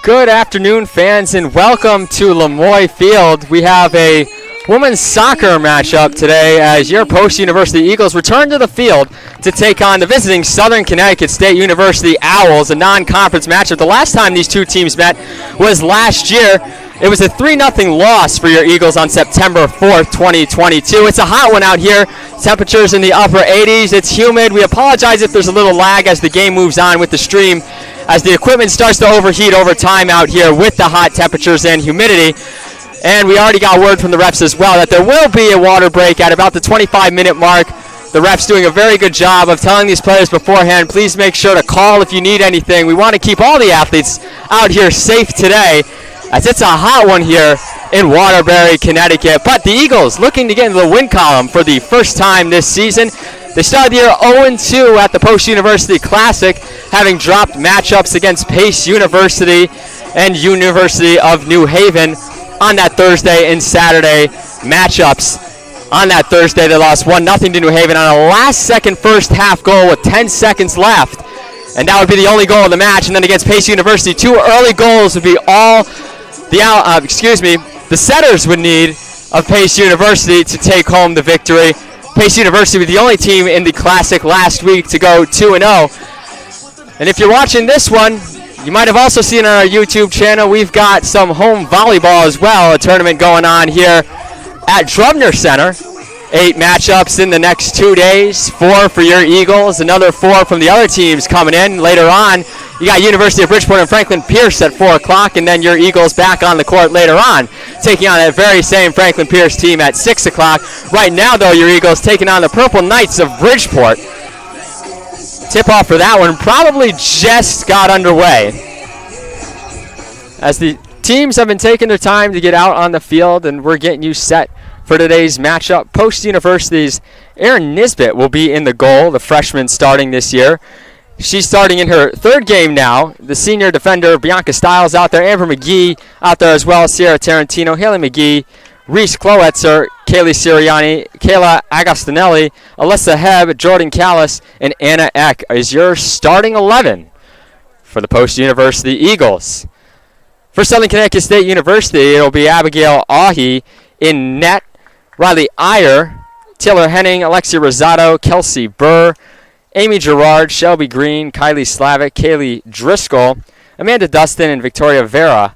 Good afternoon, fans, and welcome to Lemoy Field. We have a women's soccer matchup today as your Post University Eagles return to the field to take on the visiting Southern Connecticut State University Owls, a non-conference matchup. The last time these two teams met was last year. It was a 3-0 loss for your Eagles on September 4th, 2022. It's a hot one out here. Temperatures in the upper 80s. It's humid. We apologize if there's a little lag as the game moves on with the stream, as the equipment starts to overheat over time out here with the hot temperatures and humidity. And we already got word from the refs as well that there will be a water break at about the 25-minute mark. The refs doing a very good job of telling these players beforehand, please make sure to call if you need anything. We want to keep all the athletes out here safe today, as it's a hot one here in Waterbury, Connecticut. But the Eagles looking to get into the win column for the first time this season. They started the year 0-2 at the Post University Classic, having dropped matchups against Pace University and University of New Haven on that Thursday and Saturday matchups. On that Thursday, they lost 1-0 to New Haven on a last-second first-half goal with 10 seconds left. And that would be the only goal of the match. And then against Pace University, 2 early goals would be all the setters would need of Pace University to take home the victory. Pace University was the only team in the Classic last week to go 2-0. And if you're watching this one, you might have also seen on our YouTube channel, we've got some home volleyball as well, a tournament going on here at Drubner Center. 8 matchups in the next 2 days, 4 for your Eagles, another 4 from the other teams coming in later on. You got University of Bridgeport and Franklin Pierce at 4 o'clock, and then your Eagles back on the court later on, taking on that very same Franklin Pierce team at 6 o'clock. Right now, though, your Eagles taking on the Purple Knights of Bridgeport. Tip-off for that one probably just got underway, as the teams have been taking their time to get out on the field, and we're getting you set for today's matchup. Post University's Erin Nisbet will be in the goal, the freshman starting this year. She's starting in her 3rd game now. The senior defender, Bianca Stiles, out there. Amber McGee out there as well. Sierra Tarantino, Haley McGee, Reese Klowetzer, Kaylee Sirianni, Kayla Agostinelli, Alyssa Hebb, Jordan Callis, and Anna Eck is your starting 11 for the Post University Eagles. For Southern Connecticut State University, it'll be Abigail Ahi in net, Riley Iyer, Taylor Henning, Alexia Rosado, Kelsey Burr, Amy Gerard, Shelby Green, Kylie Slavic, Kaylee Driscoll, Amanda Dustin, and Victoria Vera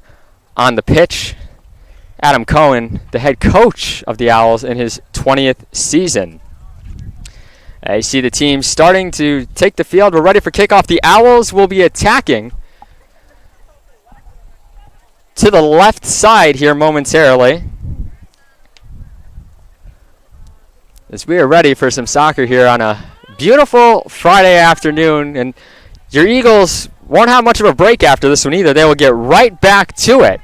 on the pitch. Adam Cohen, the head coach of the Owls in his 20th season. You see the team starting to take the field. We're ready for kickoff. The Owls will be attacking to the left side here momentarily, as we are ready for some soccer here on a beautiful Friday afternoon. And your Eagles won't have much of a break after this one either. They will get right back to it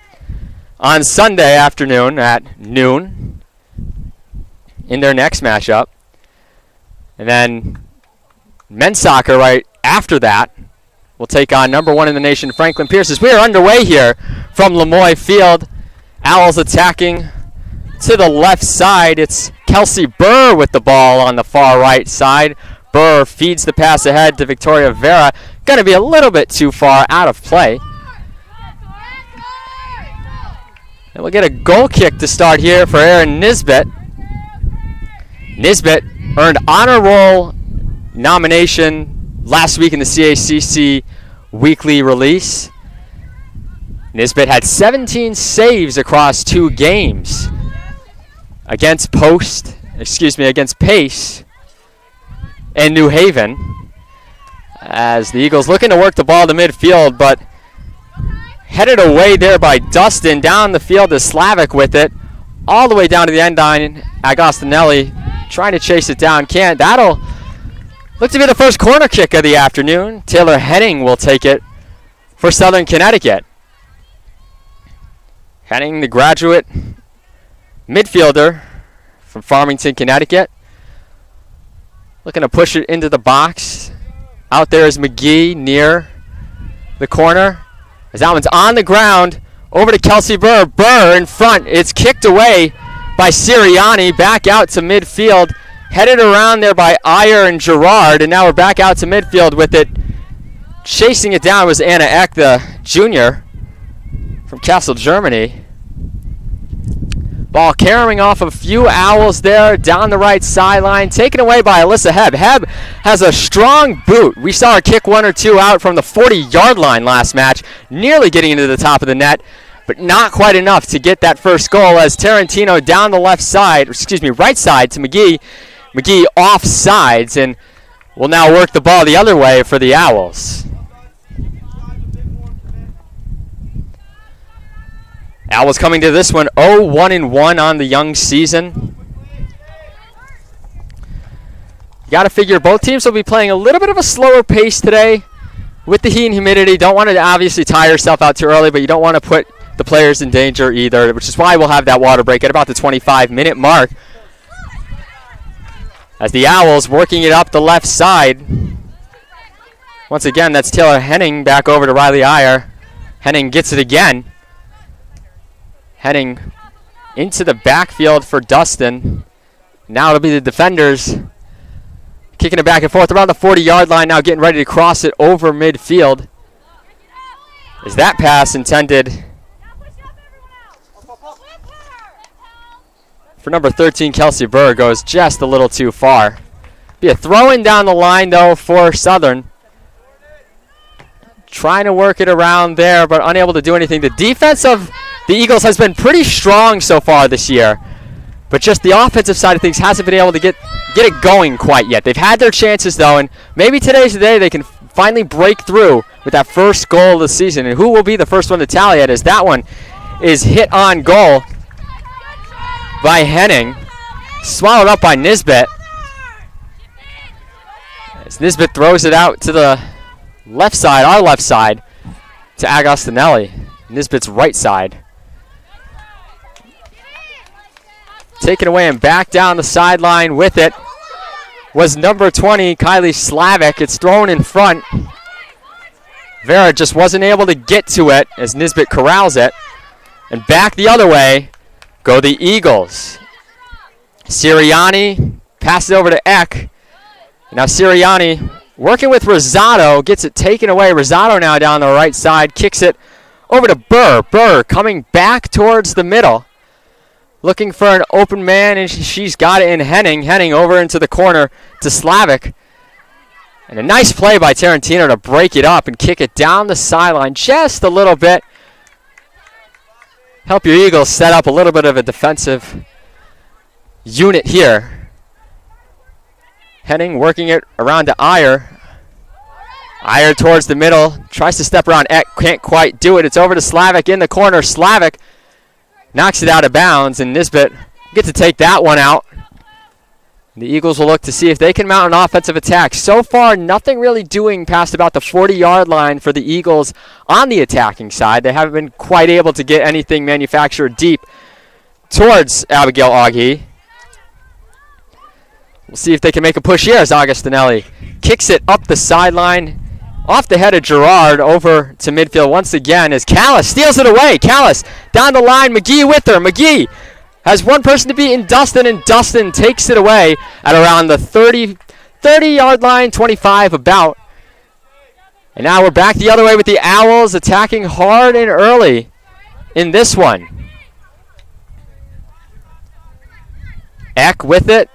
on Sunday afternoon at noon in their next matchup. And then men's soccer right after that will take on number 1 in the nation, Franklin Pierce. As we are underway here from Lemoy Field, Owls attacking to the left side. It's Kelsey Burr with the ball on the far right side. Burr feeds the pass ahead to Victoria Vera. Going to be a little bit too far out of play. And we'll get a goal kick to start here for Erin Nisbet. Nisbet earned honor roll nomination last week in the CACC weekly release. Nisbet had 17 saves across 2 games against Pace and New Haven, as the Eagles looking to work the ball to midfield, but headed away there by Dustin, down the field to Slavic with it, all the way down to the end line. Agostinelli trying to chase it down, can't. That'll look to be the first corner kick of the afternoon. Taylor Henning will take it for Southern Connecticut. Henning, the graduate midfielder from Farmington, Connecticut, looking to push it into the box. Out there is McGee near the corner, as that one's on the ground. Over to Kelsey Burr. Burr in front. It's kicked away by Sirianni. Back out to midfield. Headed around there by Iyer and Gerard. And now we're back out to midfield with it. Chasing it down was Anna Eck, the junior from Castle, Germany. Ball carrying off a few Owls there down the right sideline, taken away by Alyssa Hebb. Hebb has a strong boot. We saw her kick one or two out from the 40-yard line last match, nearly getting into the top of the net, but not quite enough to get that first goal as Tarantino down the right side to McGee. McGee off sides and will now work the ball the other way for the Owls. Owls coming to this one 0-1-1 on the young season. You got to figure both teams will be playing a little bit of a slower pace today with the heat and humidity. Don't want to obviously tire yourself out too early, but you don't want to put the players in danger either, which is why we'll have that water break at about the 25-minute mark. As the Owls working it up the left side. Once again, that's Taylor Henning back over to Riley Iyer. Henning gets it again. Henning into the backfield for Dustin. Now it'll be the defenders kicking it back and forth around the 40-yard line, now getting ready to cross it over midfield. Is that pass intended for number 13, Kelsey Burr, goes just a little too far. Be a throw-in down the line, though, for Southern. Trying to work it around there, but unable to do anything. The defense of the Eagles has been pretty strong so far this year, but just the offensive side of things hasn't been able to get it going quite yet. They've had their chances, though, and maybe today's the day they can finally break through with that first goal of the season. And who will be the first one to tally it, as that one is hit on goal by Henning, swallowed up by Nisbet. As Nisbet throws it out to the left side, our left side, to Agostinelli, Nisbet's right side. Taken away and back down the sideline with it was number 20, Kylie Slavic. It's thrown in front. Vera just wasn't able to get to it as Nisbet corrals it. And back the other way go the Eagles. Sirianni passes it over to Eck. Now Sirianni working with Rosado, gets it taken away. Rosado now down the right side, kicks it over to Burr. Burr coming back towards the middle, looking for an open man, and she's got it in Henning. Henning over into the corner to Slavic. And a nice play by Tarantino to break it up and kick it down the sideline just a little bit. Help your Eagles set up a little bit of a defensive unit here. Henning working it around to Iyer. Iyer towards the middle, tries to step around Eck, can't quite do it. It's over to Slavic in the corner. Slavic knocks it out of bounds, and Nisbet get to take that one out. The Eagles will look to see if they can mount an offensive attack. So far, nothing really doing past about the 40-yard line for the Eagles on the attacking side. They haven't been quite able to get anything manufactured deep towards Abigail Aughey. We'll see if they can make a push here as Agostinelli kicks it up the sideline, off the head of Gerard, over to midfield once again as Callis steals it away. Callis down the line, McGee with her. McGee has one person to beat in Dustin, and Dustin takes it away at around the 30-yard line, 25 about. And now we're back the other way with the Owls attacking hard and early in this one. Eck with it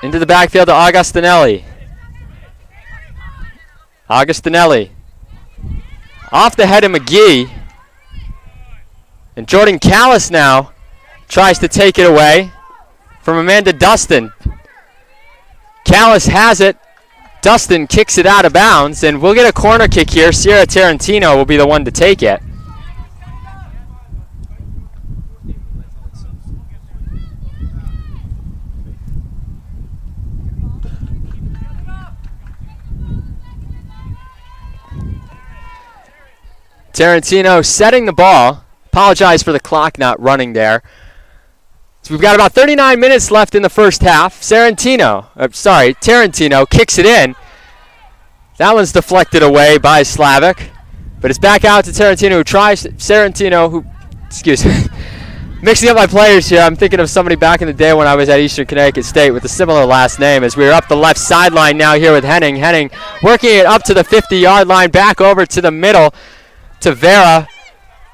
into the backfield to Agostinelli. Agostinelli off the head of McGee. And Jordan Callis now tries to take it away from Amanda Dustin. Callis has it. Dustin kicks it out of bounds, and we'll get a corner kick here. Sierra Tarantino will be the one to take it. Tarantino setting the ball. Apologize for the clock not running there. So we've got about 39 minutes left in the first half. Tarantino kicks it in. That one's deflected away by Slavic. But it's back out to Tarantino, mixing up my players here. I'm thinking of somebody back in the day when I was at Eastern Connecticut State with a similar last name, as we're up the left sideline now here with Henning. Henning working it up to the 50-yard line, back over to the middle to Vera.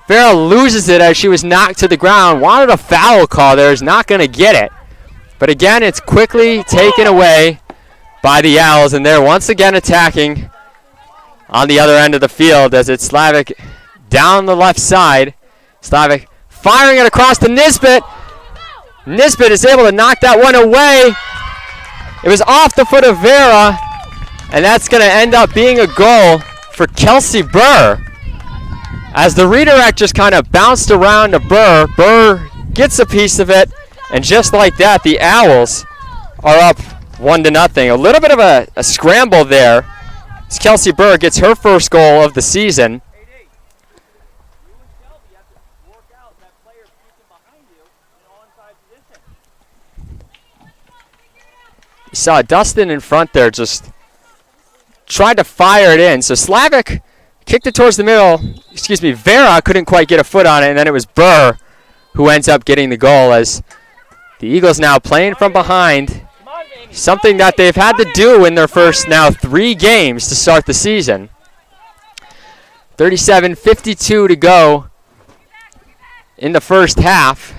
Vera loses it as she was knocked to the ground. Wanted a foul call there, is not going to get it. But again, it's quickly taken away by the Owls, and they're once again attacking on the other end of the field as it's Slavic down the left side. Slavic firing it across to Nisbet. Nisbet is able to knock that one away. It was off the foot of Vera, and that's going to end up being a goal for Kelsey Burr. As the redirect just kind of bounced around to Burr, Burr gets a piece of it, and just like that, the Owls are up 1-0. A little bit of a scramble there as Kelsey Burr gets her first goal of the season. You saw Dustin in front there just tried to fire it in. So Slavic kicked it towards the middle. Vera couldn't quite get a foot on it, and then it was Burr who ends up getting the goal as the Eagles now playing from behind, something that they've had to do in their first now 3 games to start the season. 37:52 to go in the first half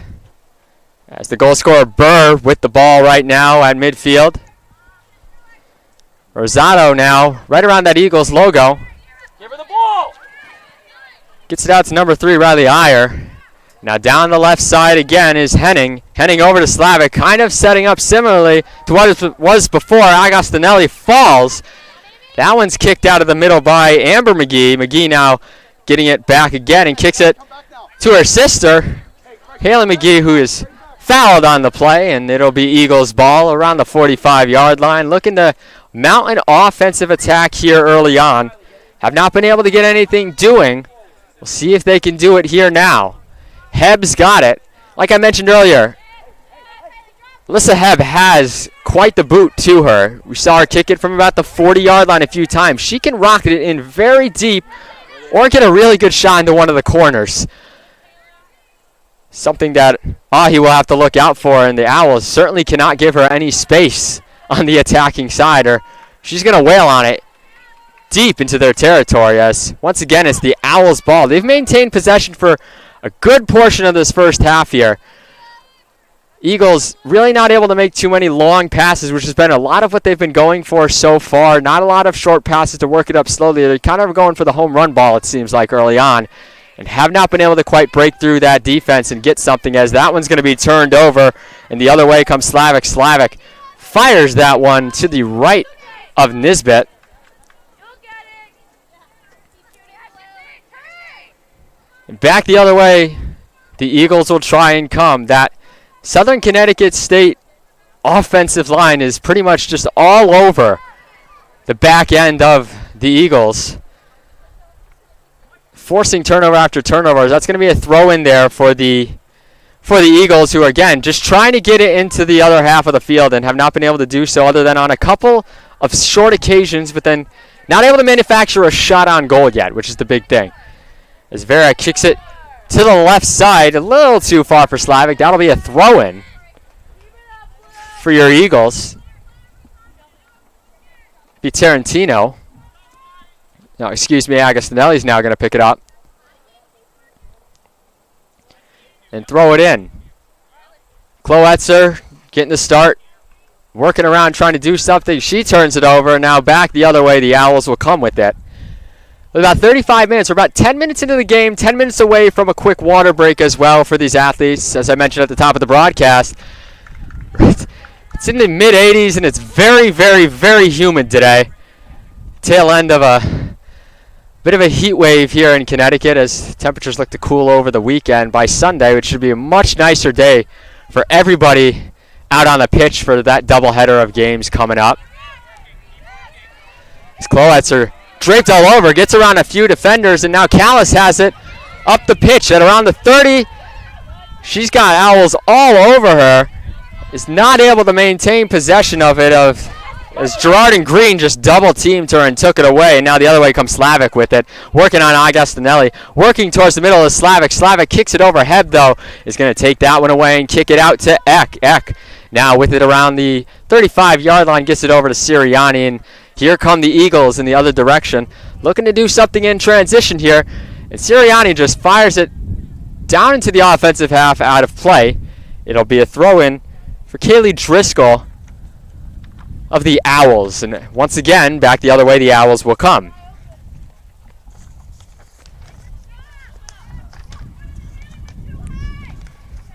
as the goal scorer Burr with the ball right now at midfield. Rosado now right around that Eagles logo. Give her the ball. Gets it out to number 3, Riley Iyer. Now down the left side again is Henning. Henning over to Slavic, kind of setting up similarly to what it was before. Agostinelli falls. That one's kicked out of the middle by Amber McGee. McGee now getting it back again and kicks it to her sister, Haley McGee, who is fouled on the play, and it'll be Eagles ball around the 45-yard line. Looking to mount an offensive attack here early on. Have not been able to get anything doing. We'll see if they can do it here now. Hebb's got it. Like I mentioned earlier, Alyssa Hebb has quite the boot to her. We saw her kick it from about the 40-yard line a few times. She can rocket it in very deep or get a really good shot into one of the corners. Something that Ahi will have to look out for, and the Owls certainly cannot give her any space on the attacking side, or she's going to wail on it deep into their territory as, once again, it's the Owls' ball. They've maintained possession for a good portion of this first half here. Eagles really not able to make too many long passes, which has been a lot of what they've been going for so far. Not a lot of short passes to work it up slowly. They're kind of going for the home run ball, it seems like, early on, and have not been able to quite break through that defense and get something, as that one's going to be turned over, and the other way comes Slavic. Slavic fires that one to the right of Nisbet. And back the other way, the Eagles will try and come. That Southern Connecticut State offensive line is pretty much just all over the back end of the Eagles, forcing turnover after turnover. That's going to be a throw in there for the Eagles, who are, again, just trying to get it into the other half of the field and have not been able to do so other than on a couple of short occasions, but then not able to manufacture a shot on goal yet, which is the big thing. As Vera kicks it to the left side, a little too far for Slavic. That'll be a throw-in for your Eagles. Be Tarantino. No, excuse me, Agostinelli's now going to pick it up and throw it in. Kloetzer getting the start, working around trying to do something. She turns it over, and now back the other way. The Owls will come with it. With about 35 minutes, we're about 10 minutes into the game, 10 minutes away from a quick water break as well for these athletes. As I mentioned at the top of the broadcast, it's in the mid-80s, and it's very, very, very humid today. Tail end of a bit of a heat wave here in Connecticut as temperatures look to cool over the weekend. By Sunday, which should be a much nicer day for everybody out on the pitch for that doubleheader of games coming up. These Kloetzer draped all over, gets around a few defenders, and now Callis has it up the pitch at around the 30. She's got Owls all over her. Is not able to maintain possession of it, as Gerard and Green just double-teamed her and took it away. And now the other way comes Slavic with it, working on Agostinelli, working towards the middle of Slavic. Slavic kicks it over. Hebb, though, is going to take that one away and kick it out to Eck. Eck now with it around the 35-yard line, gets it over to Sirianni, and here come the Eagles in the other direction, looking to do something in transition here. And Sirianni just fires it down into the offensive half, out of play. It'll be a throw-in for Kaylee Driscoll of the Owls. And once again, back the other way, the Owls will come.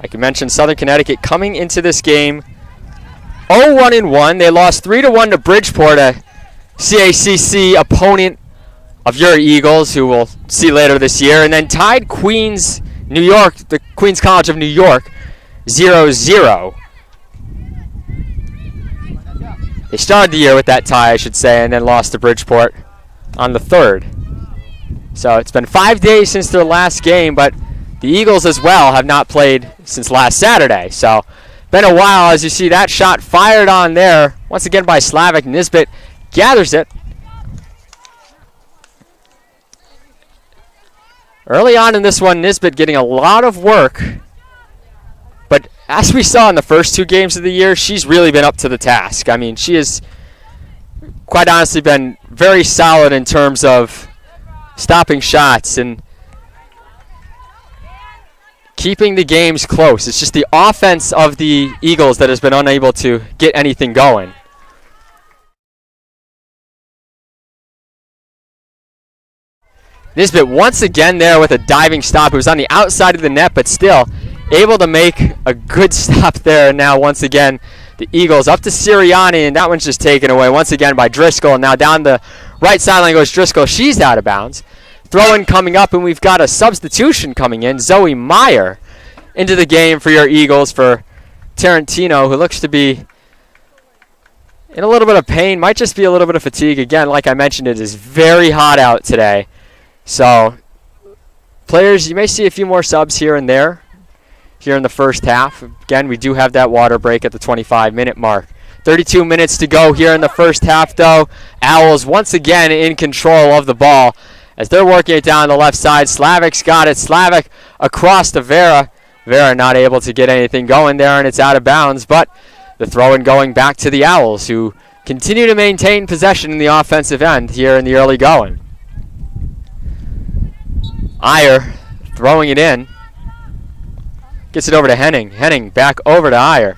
Like I mentioned, Southern Connecticut coming into this game 0-1-1. They lost 3-1 to Bridgeport, a CACC opponent of your Eagles, who we'll see later this year, and then tied Queens, New York, the Queens College of New York, 0-0. They started the year with that tie, I should say, and then lost to Bridgeport on the 3rd. So it's been 5 days since their last game, but the Eagles as well have not played since last Saturday. So been a while. As you see that shot fired on there, once again by Slavic. Nisbet gathers it. Early on in this one, Nisbet getting a lot of work. But as we saw in the first 2 games of the year, she's really been up to the task. I mean, she has quite honestly been very solid in terms of stopping shots and keeping the games close. It's just the offense of the Eagles that has been unable to get anything going. Nisbet once again there with a diving stop. It was on the outside of the net, but still able to make a good stop there. And now once again, the Eagles up to Sirianni, and that one's just taken away once again by Driscoll. And now down the right sideline goes Driscoll. She's out of bounds. Throw-in coming up, and we've got a substitution coming in. Zoe Meyer into the game for your Eagles for Tarantino, who looks to be in a little bit of pain. Might just be a little bit of fatigue. Again, like I mentioned, it is very hot out today. So, players, you may see a few more subs here and there here in the first half. Again, we do have that water break at the 25-minute mark. 32 minutes to go here in the first half, though. Owls once again in control of the ball as they're working it down the left side. Slavic's got it. Slavic across to Vera. Vera not able to get anything going there, and it's out of bounds. But the throw-in going back to the Owls, who continue to maintain possession in the offensive end here in the early going. Iyer throwing it in. Gets it over to Henning. Henning back over to Iyer.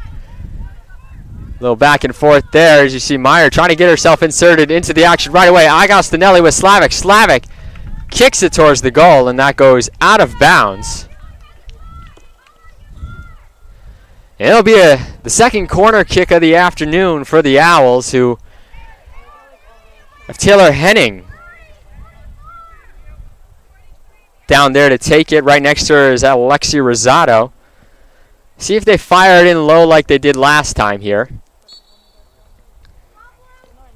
A little back and forth there as you see Meyer trying to get herself inserted into the action right away. Agostinelli with Slavic. Slavic kicks it towards the goal, and that goes out of bounds. And it'll be the second corner kick of the afternoon for the Owls, who have Taylor Henning down there to take it. Right next to her is Alexi Rosado. See if they fire it in low like they did last time here.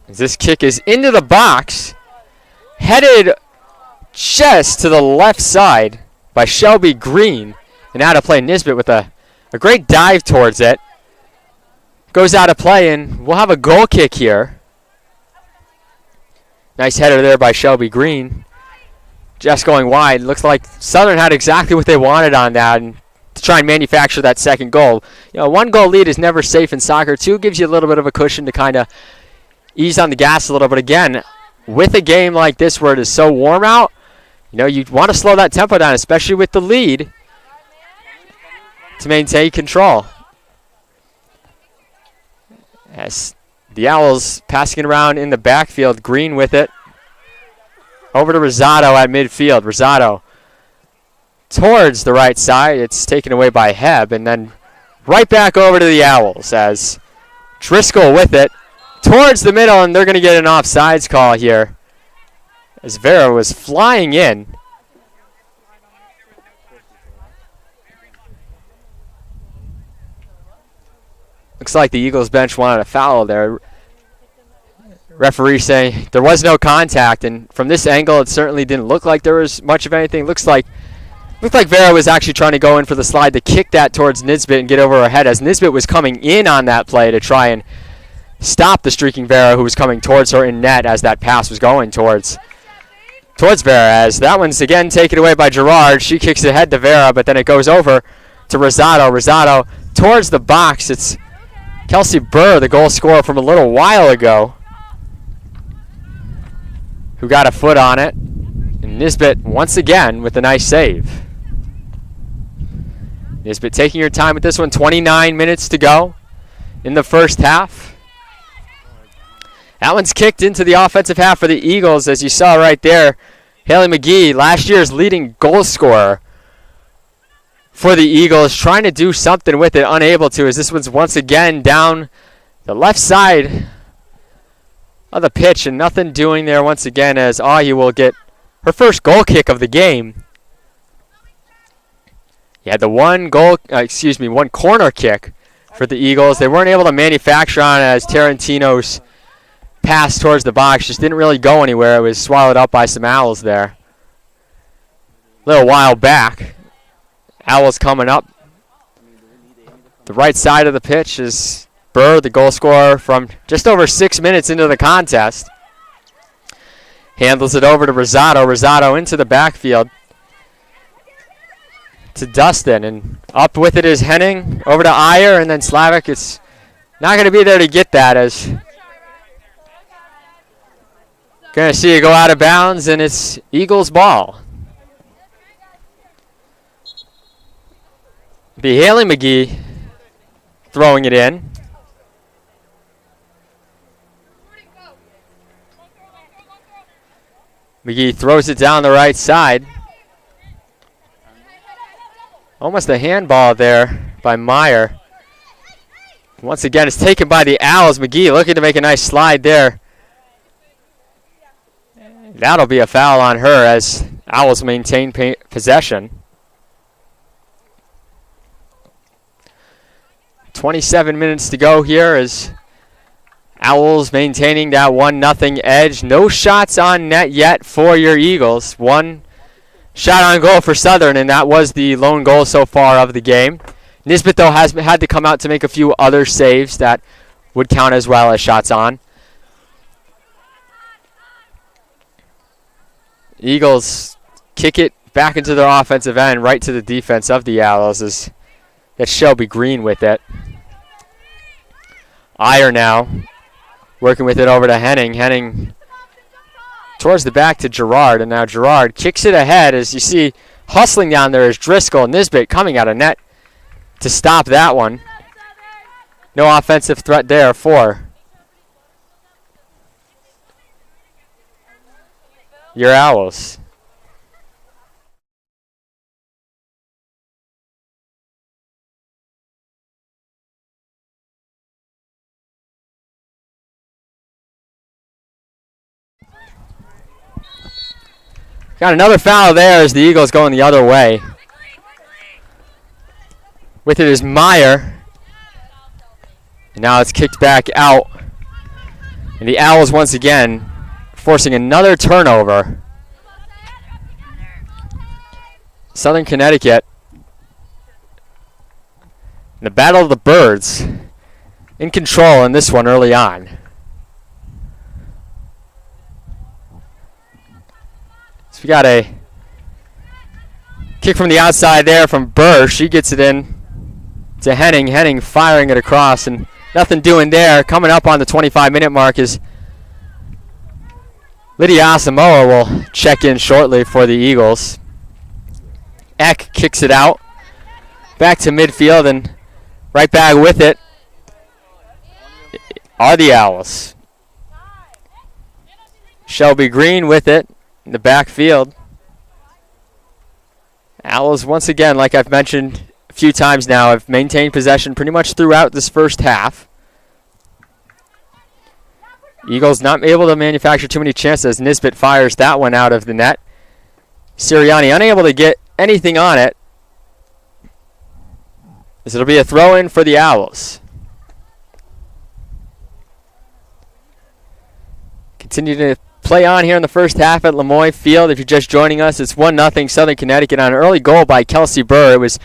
As this kick is into the box, headed just to the left side by Shelby Green. And out of play, Nisbet with a great dive towards it. Goes out of play, and we'll have a goal kick here. Nice header there by Shelby Green. Just going wide. Looks like Southern had exactly what they wanted on that, and to try and manufacture that second goal. You know, 1-goal lead is never safe in soccer. 2 gives you a little bit of a cushion to kind of ease on the gas a little. But again, with a game like this where it is so warm out, you know, you want to slow that tempo down, especially with the lead, to maintain control. As the Owls passing it around in the backfield, Green with it. Over to Rosado at midfield. Rosado towards the right side. It's taken away by Hebb. And then right back over to the Owls as Driscoll with it towards the middle. And they're going to get an offsides call here as Vera was flying in. Looks like the Eagles bench wanted a foul there. Referee saying there was no contact, and from this angle it certainly didn't look like there was much of anything. Looked like Vera was actually trying to go in for the slide to kick that towards Nisbet and get over her head, as Nisbet was coming in on that play to try and stop the streaking Vera, who was coming towards her in net as that pass was going towards Vera. As that one's again taken away by Gerard. She kicks it ahead to Vera, but then it goes over to Rosado. Rosado towards the box. It's Kelsey Burr, the goal scorer from a little while ago, who got a foot on it. And Nisbet once again with a nice save. Nisbet taking your time with this one. 29 minutes to go in the first half. That one's kicked into the offensive half for the Eagles, as you saw right there. Haley McGee, last year's leading goal scorer for the Eagles, trying to do something with it, unable to, as this one's once again down the left side of the pitch, and nothing doing there once again, as Ahi will get her first goal kick of the game. You had the one corner kick for the Eagles. They weren't able to manufacture on it, as Tarantino's pass towards the box just didn't really go anywhere. It was swallowed up by some Owls there. A little while back. Owls coming up. The right side of the pitch is Burr, the goal scorer from just over 6 minutes into the contest. Handles it over to Rosado. Rosado into the backfield to Dustin, and up with it is Henning, over to Iyer, and then Slavic. It's not going to be there to get that, as going to see it go out of bounds, and it's Eagles ball. Be Haley McGee throwing it in. McGee throws it down the right side. Almost a handball there by Meyer. Once again, it's taken by the Owls. McGee looking to make a nice slide there. That'll be a foul on her, as Owls maintain possession. 27 minutes to go here, as Owls maintaining that 1-0 edge. No shots on net yet for your Eagles. One shot on goal for Southern, and that was the lone goal so far of the game. Nisbet, though, has had to come out to make a few other saves that would count as well as shots on. Eagles kick it back into their offensive end, right to the defense of the Owls, as that's Shelby Green with it. Iyer now working with it over to Henning. Henning towards the back to Gerard, and now Gerard kicks it ahead, as you see hustling down there is Driscoll. Nisbet coming out of net to stop that one. No offensive threat there for your Owls. Got another foul there, as the Eagles going the other way. With it is Meyer. And now it's kicked back out. And the Owls once again forcing another turnover. Southern Connecticut, the Battle of the Birds, in control in this one early on. So we got a kick from the outside there from Burr. She gets it in to Henning. Henning firing it across, and nothing doing there. Coming up on the 25-minute mark is Lydia Asamoah. Will check in shortly for the Eagles. Eck kicks it out back to midfield, and right back with it are the Owls. Shelby Green with it in the backfield. Owls once again, like I've mentioned a few times now, have maintained possession pretty much throughout this first half. Eagles not able to manufacture too many chances. Nisbet fires that one out of the net. Sirianni unable to get anything on it, as it'll be a throw-in for the Owls. Continue to play on here in the first half at Lemoyne Field. If you're just joining us, it's 1-0 Southern Connecticut on an early goal by Kelsey Burr. It was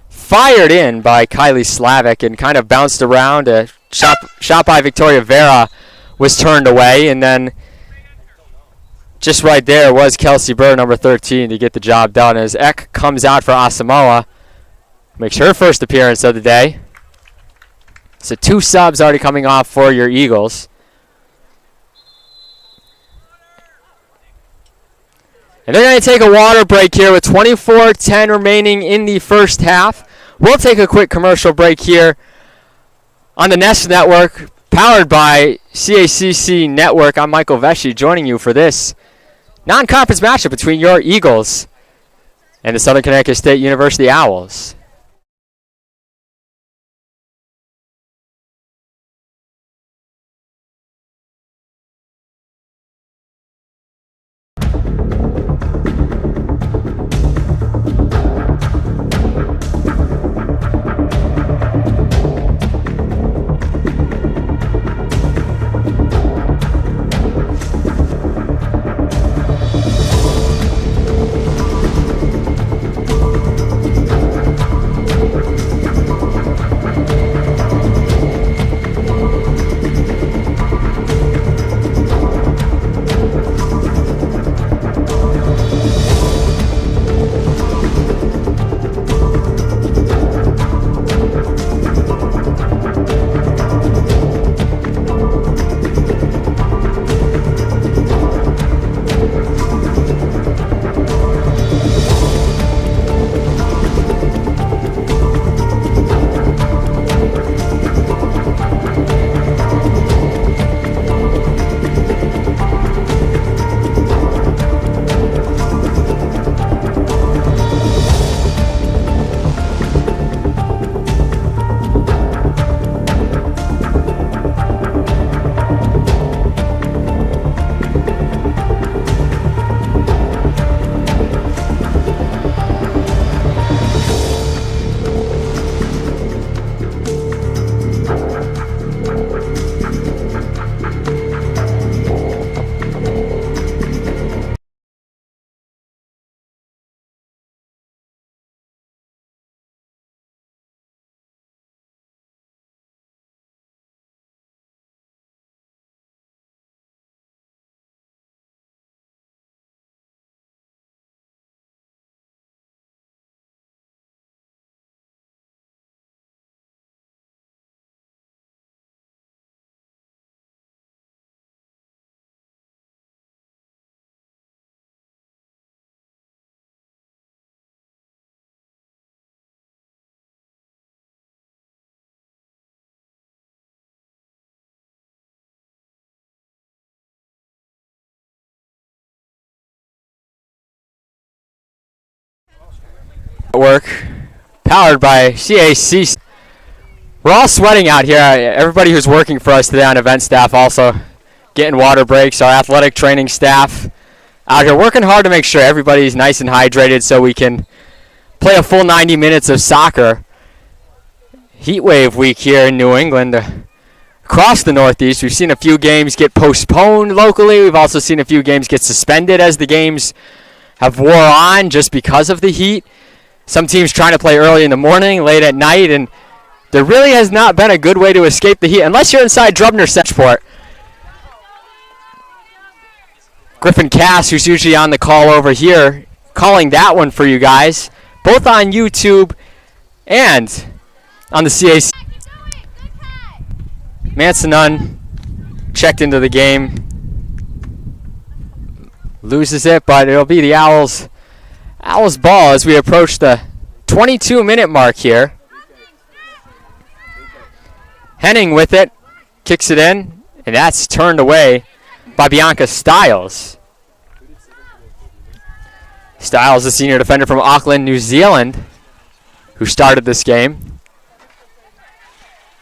fired in by Kylie Slavic and kind of bounced around. A shot by Victoria Vera was turned away, and then just right there was Kelsey Burr, number 13, to get the job done, as Eck comes out for Asamoah. Makes her first appearance of the day. So 2 subs already coming off for your Eagles. And they're going to take a water break here with 24:10 remaining in the first half. We'll take a quick commercial break here on the Nest Network, powered by CACC Network. I'm Michael Vesci, joining you for this non-conference matchup between your Eagles and the Southern Connecticut State University Owls. Work powered by CAC. We're all sweating out here. Everybody who's working for us today on event staff also getting water breaks. Our athletic training staff out here working hard to make sure everybody's nice and hydrated so we can play a full 90 minutes of soccer. Heat wave week here in New England. Across the Northeast, we've seen a few games get postponed locally. We've also seen a few games get suspended as the games have wore on just because of the heat. Some teams trying to play early in the morning, late at night, and there really has not been a good way to escape the heat, unless you're inside Drubner Centerport. Griffin Cass, who's usually on the call over here, calling that one for you guys, both on YouTube and on the CAC. Manson checked into the game. Loses it, but it'll be the Owls' ball as we approach the 22-minute mark here. Henning with it, kicks it in, and that's turned away by Bianca Stiles. Stiles, a senior defender from Auckland, New Zealand, who started this game.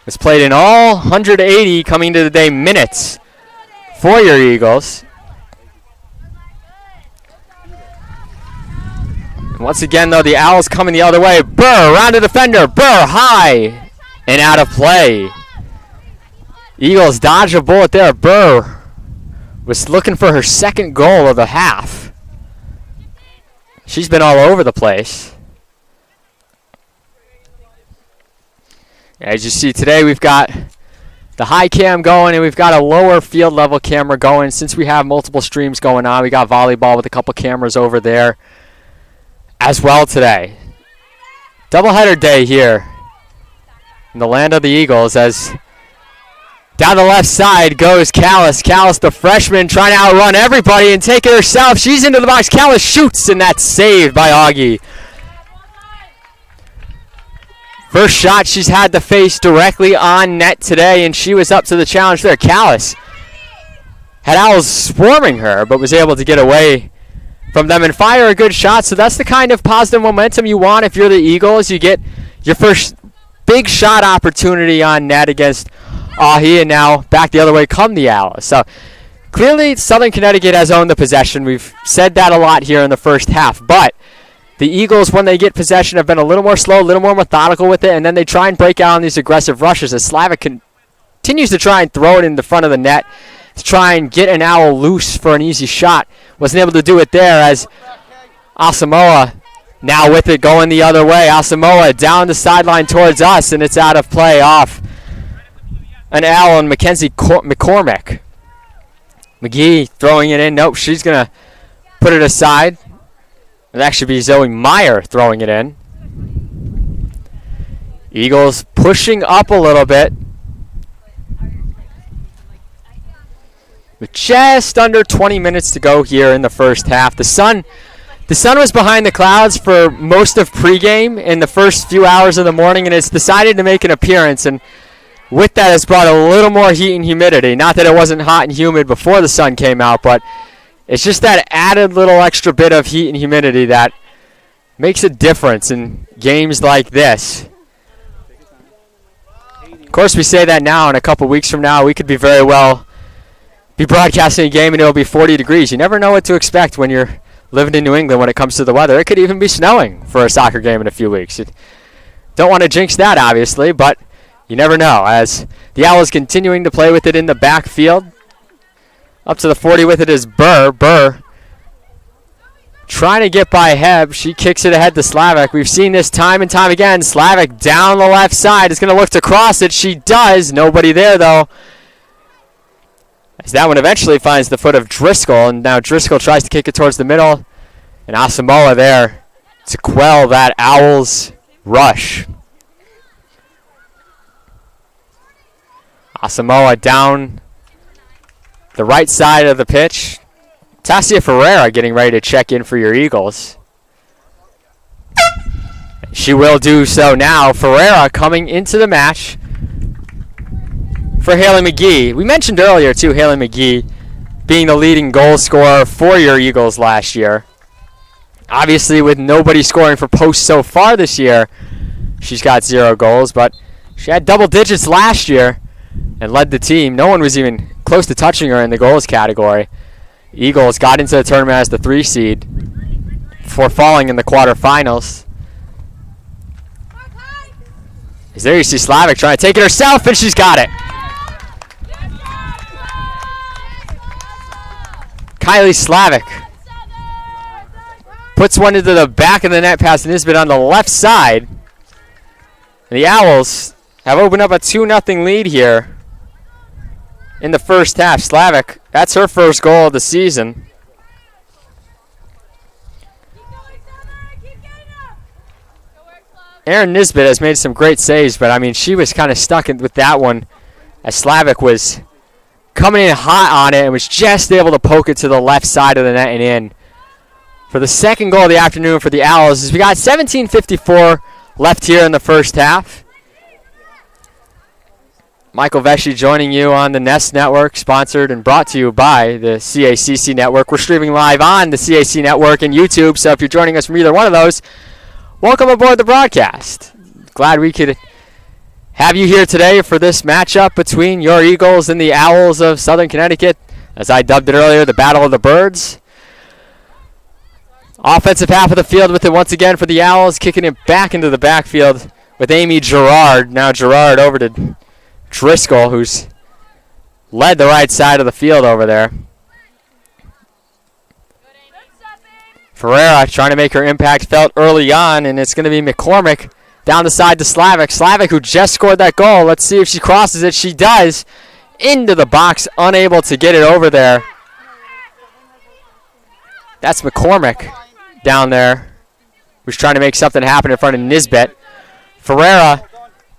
Has played in all 180 coming to the day minutes for your Eagles. Once again, though, the Owls coming the other way. Burr around the defender. Burr high and out of play. Eagles dodge a bullet there. Burr was looking for her second goal of the half. She's been all over the place. As you see today, we've got the high cam going and we've got a lower field level camera going. Since we have multiple streams going on, we got volleyball with a couple cameras over there as well today. Doubleheader day here in the land of the Eagles as down the left side goes Callis. Callis, the freshman, trying to outrun everybody and take it herself. She's into the box. Callis shoots, and that's saved by Augie. First shot she's had to face directly on net today, and she was up to the challenge there. Callis had Owls swarming her, but was able to get away from them and fire a good shot. So that's the kind of positive momentum you want if you're the Eagles. You get your first big shot opportunity on net against Ahi, and now back the other way come the Owls. So clearly Southern Connecticut has owned the possession. We've said that a lot here in the first half, but the Eagles, when they get possession, have been a little more slow, a little more methodical with it, and then they try and break out on these aggressive rushes as Slavic continues to try and throw it in the front of the net to try and get an Owl loose for an easy shot. Wasn't able to do it there as Asamoah now with it going the other way. Asamoah down the sideline towards us, and it's out of play off an Owl and Mackenzie McCormick. McGee throwing it in. Nope, she's going to put it aside. It'll actually be Zoe Meyer throwing it in. Eagles pushing up a little bit. With just under 20 minutes to go here in the first half. The sun was behind the clouds for most of pregame in the first few hours of the morning, and it's decided to make an appearance. And with that, it's brought a little more heat and humidity. Not that it wasn't hot and humid before the sun came out, but it's just that added little extra bit of heat and humidity that makes a difference in games like this. Of course, we say that now, and a couple weeks from now, we could be very well be broadcasting a game and it'll be 40 degrees. You never know what to expect when you're living in New England when it comes to the weather. It could even be snowing for a soccer game in a few weeks. You don't want to jinx that, obviously, but you never know. As the Owls continuing to play with it in the backfield. Up to the 40 with it is Burr. Burr trying to get by Heb. She kicks it ahead to Slavic. We've seen this time and time again. Slavic down the left side is going to look to cross it. She does. Nobody there, though. As that one eventually finds the foot of Driscoll, and now Driscoll tries to kick it towards the middle. And Asamoah there to quell that Owls rush. Asamoah down the right side of the pitch. Tassia Ferreira getting ready to check in for your Eagles. She will do so now. Ferreira coming into the match for Haley McGee. We mentioned earlier, too, Haley McGee being the leading goal scorer for your Eagles last year. Obviously, with nobody scoring for posts so far this year, she's got 0 goals, but she had double digits last year and led the team. No one was even close to touching her in the goals category. Eagles got into the tournament as the 3 seed before falling in the quarterfinals. As there you see Slavic trying to take it herself, and she's got it. Kylie Slavic puts one into the back of the net past Nisbet on the left side. And the Owls have opened up a 2-0 lead here in the first half. Slavic, that's her first goal of the season. Erin Nisbet has made some great saves, but I mean, she was kind of stuck with that one as Slavic was coming in hot on it and was just able to poke it to the left side of the net and in. For the second goal of the afternoon for the Owls, as we got 17:54 left here in the first half. Michael Vesey joining you on the Nest Network, sponsored and brought to you by the CACC Network. We're streaming live on the CAC Network and YouTube, so if you're joining us from either one of those, welcome aboard the broadcast. Glad we could have you here today for this matchup between your Eagles and the Owls of Southern Connecticut. As I dubbed it earlier, the Battle of the Birds. Offensive half of the field with it once again for the Owls, kicking it back into the backfield with Amy Gerard. Now Gerard over to Driscoll, who's led the right side of the field over there. Ferreira trying to make her impact felt early on, and it's going to be McCormick down the side to Slavic. Slavic, who just scored that goal. Let's see if she crosses it. She does. Into the box, unable to get it over there. That's McCormick down there, who's trying to make something happen in front of Nisbet. Ferreira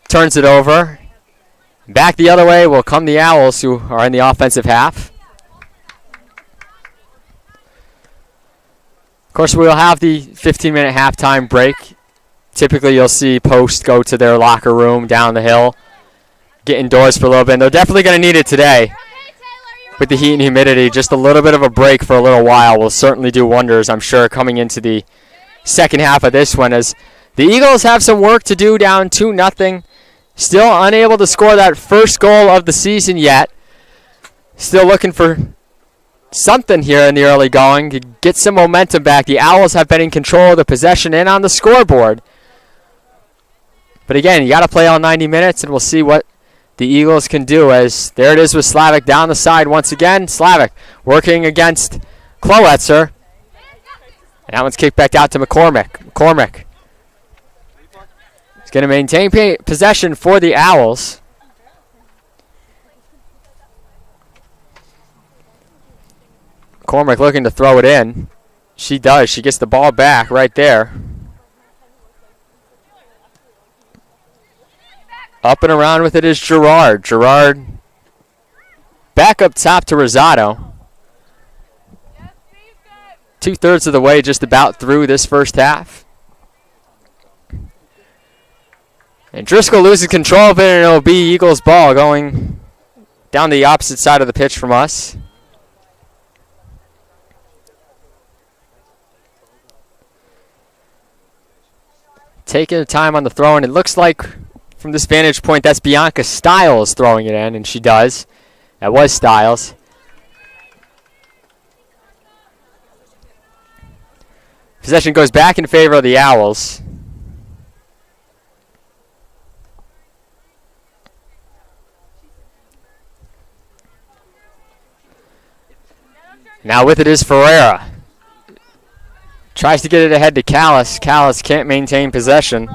turns it over. Back the other way will come the Owls, who are in the offensive half. Of course, we'll have the 15-minute halftime break Typically, you'll see Post go to their locker room down the hill, get indoors for a little bit. And they're definitely going to need it today with the heat and humidity. Just a little bit of a break for a little while will certainly do wonders, I'm sure, coming into the second half of this one, as the Eagles have some work to do, down 2-0. Still unable to score that first goal of the season yet. Still looking for something here in the early going to get some momentum back. The Owls have been in control of the possession and on the scoreboard. But again, you got to play all 90 minutes, and we'll see what the Eagles can do, as there it is with Slavic down the side once again. Slavic working against Kloetzer. And that one's kicked back out to McCormick. McCormick is going to maintain possession for the Owls. McCormick looking to throw it in. She does. She gets the ball back right there. Up and around with it is Gerard. Gerard back up top to Rosado. 2/3 of the way just about through this first half. And Driscoll loses control of it, and it'll be Eagles ball going down the opposite side of the pitch from us. Taking the time on the throw, and it looks like from this vantage point that's Bianca Stiles throwing it in, and she does. That was Stiles. Possession goes back in favor of the Owls. Now with it is Ferreira. Tries to get it ahead to Callis. Callis can't maintain possession.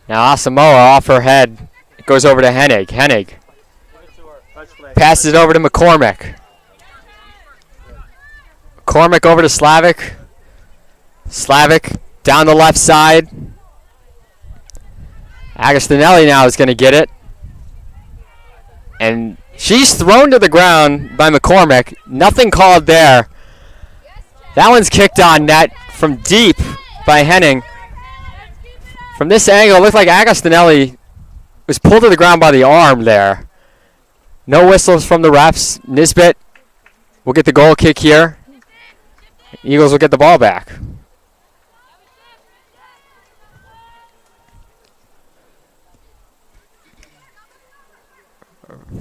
Now Asamoah off her head. It goes over to Hennig. Hennig passes it over to McCormick. McCormick over to Slavic. Slavic down the left side. Agostinelli now is going to get it. And she's thrown to the ground by McCormick. Nothing called there. That one's kicked on net from deep by Henning. From this angle, it looked like Agostinelli was pulled to the ground by the arm there. No whistles from the refs. Nisbet will get the goal kick here. Eagles will get the ball back.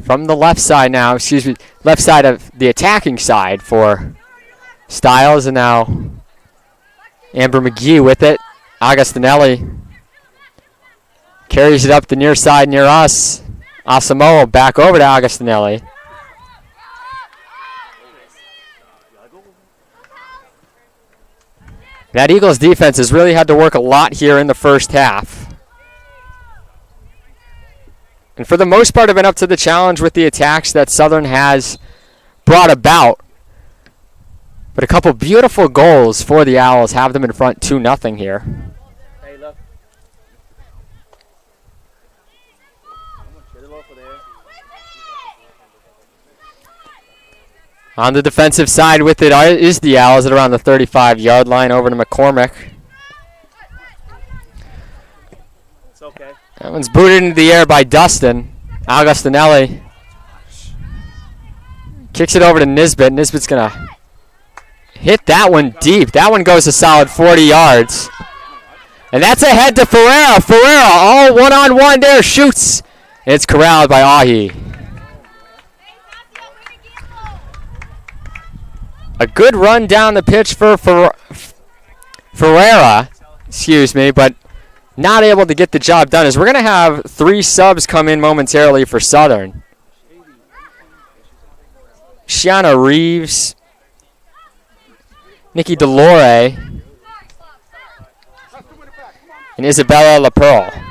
From the left side now, left side of the attacking side for Stiles, and now Amber McGee with it. Agostinelli carries it up the near side near us. Asamoah back over to Agostinelli. That Eagles defense has really had to work a lot here in the first half. And for the most part, have been up to the challenge with the attacks that Southern has brought about. But a couple beautiful goals for the Owls have them in front 2-0 here. On the defensive side with it is the Owls at around the 35-yard line, over to McCormick. It's okay. That one's booted into the air by Dustin. Agostinelli kicks it over to Nisbet. Nisbet's going to hit that one deep. That one goes a solid 40 yards. And that's ahead to Ferreira. Ferreira, all one-on-one there, shoots. It's corralled by Ahi. A good run down the pitch for Ferreira, but not able to get the job done, as we're going to have 3 subs come in momentarily for Southern. Shiana Reeves, Nikki Delore, and Isabella LaPearl.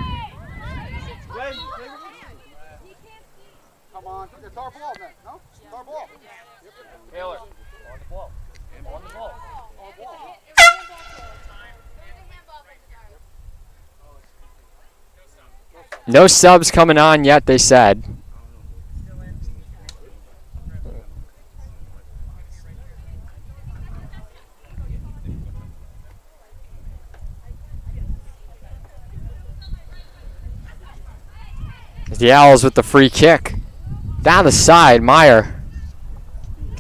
No subs coming on yet, they said. The Owls with the free kick. Down the side, Meyer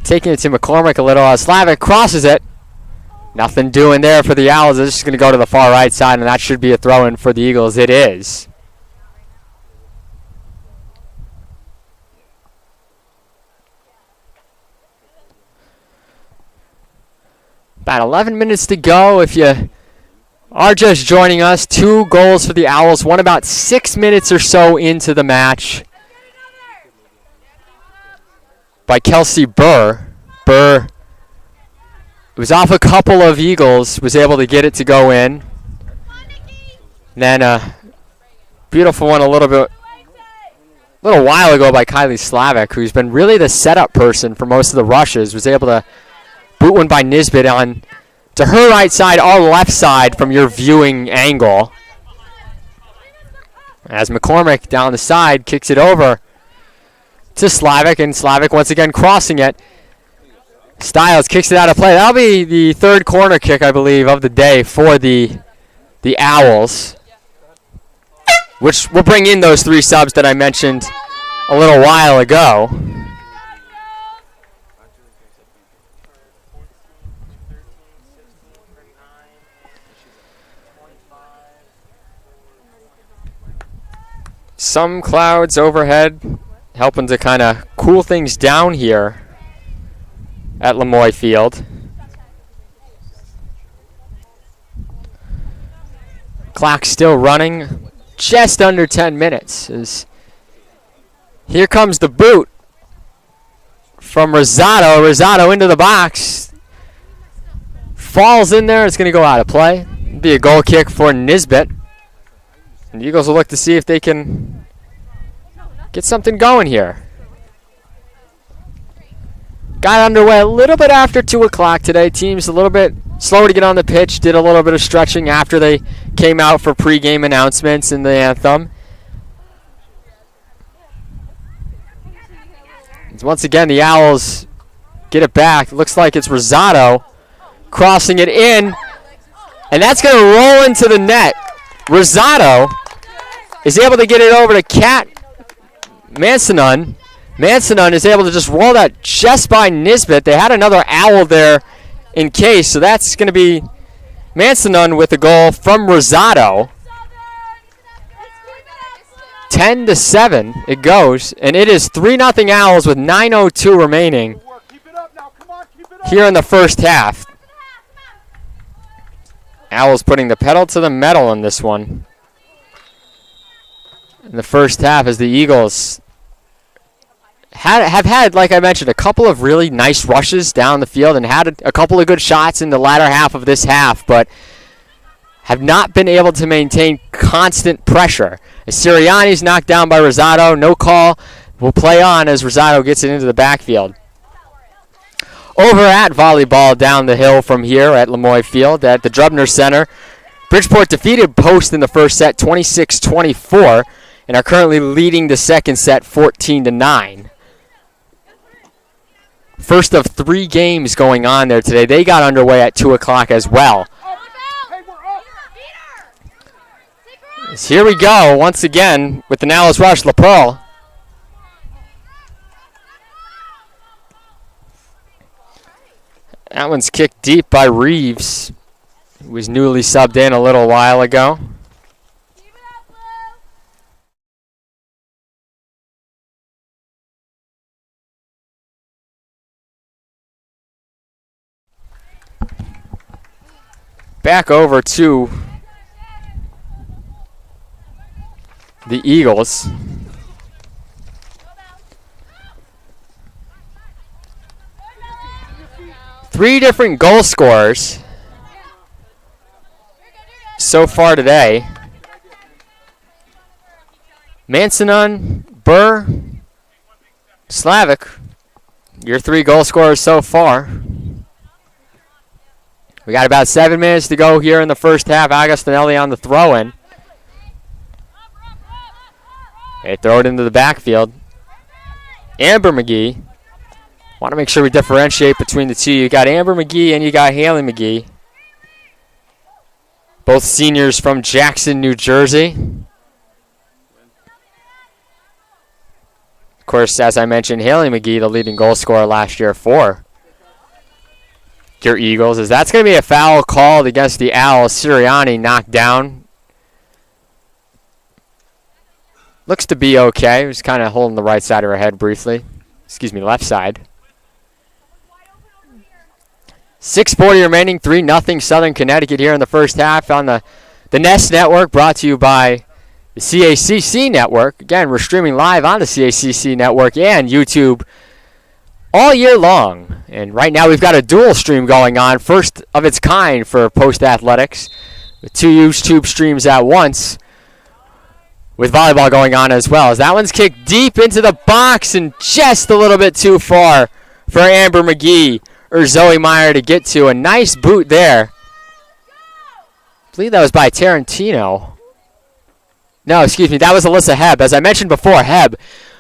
taking it to McCormick a little. Slavic crosses it. Nothing doing there for the Owls. It's just going to go to the far right side, and that should be a throw-in for the Eagles. It is. About 11 minutes to go. If you are just joining us, 2 goals for the Owls, one about 6 minutes or so into the match by Kelsey Burr. Burr was off a couple of Eagles, was able to get it to go in. And then a beautiful one a little while ago by Kylie Slavic, who's been really the setup person for most of the rushes, was able to boot one by Nisbet on to her right side, our left side from your viewing angle. As McCormick down the side kicks it over to Slavic, and Slavic once again crossing it. Stiles kicks it out of play. That'll be the 3rd corner kick, I believe, of the day for the Owls, which will bring in those 3 subs that I mentioned a little while ago. Some clouds overhead, helping to kind of cool things down here at Lemoy Field. Clock still running, just under 10 minutes. Here comes the boot from Rosado. Rosado into the box. Falls in there. It's going to go out of play. It'll be a goal kick for Nisbet. And the Eagles will look to see if they can get something going here. Got underway a little bit after 2 o'clock today. Teams a little bit slow to get on the pitch. Did a little bit of stretching after they came out for pregame announcements and the anthem. Once again, the Owls get it back. Looks like it's Rosado crossing it in. And that's going to roll into the net. Rosado is able to get it over to Kat Mansonon. Mansonon is able to just roll that just by Nisbet. They had another Owl there in case, so that's going to be Mansonon with a goal from Rosado. 10-7 it goes, and it is 3-0 Owls with 9:02 remaining here in the first half. Owls putting the pedal to the metal in this one in the first half, as the Eagles have had, like I mentioned, a couple of really nice rushes down the field and had a couple of good shots in the latter half of this half, but have not been able to maintain constant pressure. As Sirianni's knocked down by Rosado, no call, will play on as Rosado gets it into the backfield. Over at volleyball down the hill from here at Lemoy Field at the Drubner Center, Bridgeport defeated Post in the first set 26-24 and are currently leading the second set 14-9. First of 3 games going on there today. They got underway at 2 o'clock as well. So here we go once again with the Nowell's Rush. LaPearl. That one's kicked deep by Reeves, who was newly subbed in a little while ago. Back over to the Eagles. Three different goal scorers so far today. Mansonon, Burr, Slavic, your 3 goal scorers so far. We got about 7 minutes to go here in the first half. Agostinelli on the throw-in. They throw it into the backfield. Amber McGee. Want to make sure we differentiate between the two. You got Amber McGee and you got Haley McGee. Both seniors from Jackson, New Jersey. Of course, as I mentioned, Haley McGee, the leading goal scorer last year for your Eagles, as that's going to be a foul called against the Owls. Sirianni knocked down. Looks to be okay. Just kind of holding the right side of her head briefly. Excuse me, left side. 6:40 remaining, 3-0 Southern Connecticut here in the first half on the Nest Network, brought to you by the CACC Network. Again, we're streaming live on the CACC Network and YouTube all year long. And right now we've got a dual stream going on, first of its kind for Post Athletics, with 2 YouTube streams at once, with volleyball going on as well. As that one's kicked deep into the box and just a little bit too far for Amber McGee or Zoe Meyer to get to. A nice boot there. I believe that was by Tarantino. No, excuse me, that was Alyssa Hebb. As I mentioned before, Hebb,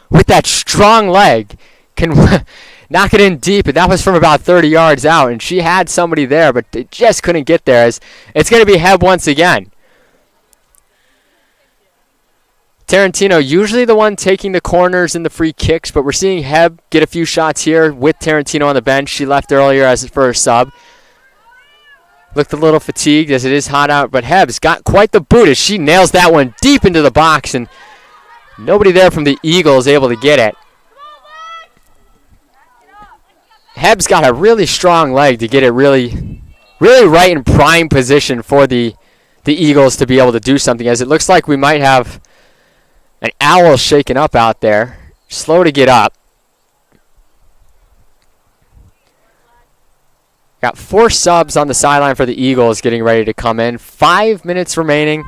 with that strong leg, can knock it in deep, and that was from about 30 yards out, and she had somebody there, but they just couldn't get there. As it's going to be Hebb once again. Tarantino usually the one taking the corners and the free kicks, but we're seeing Hebb get a few shots here with Tarantino on the bench. She left earlier as for her sub. Looked a little fatigued as it is hot out, but Hebb's got quite the boot as she nails that one deep into the box, and nobody there from the Eagles able to get it. Hebb's got a really strong leg to get it really right in prime position for the Eagles to be able to do something, as it looks like we might have an Owl shaken up out there. Slow to get up. Got 4 subs on the sideline for the Eagles getting ready to come in. 5 minutes remaining.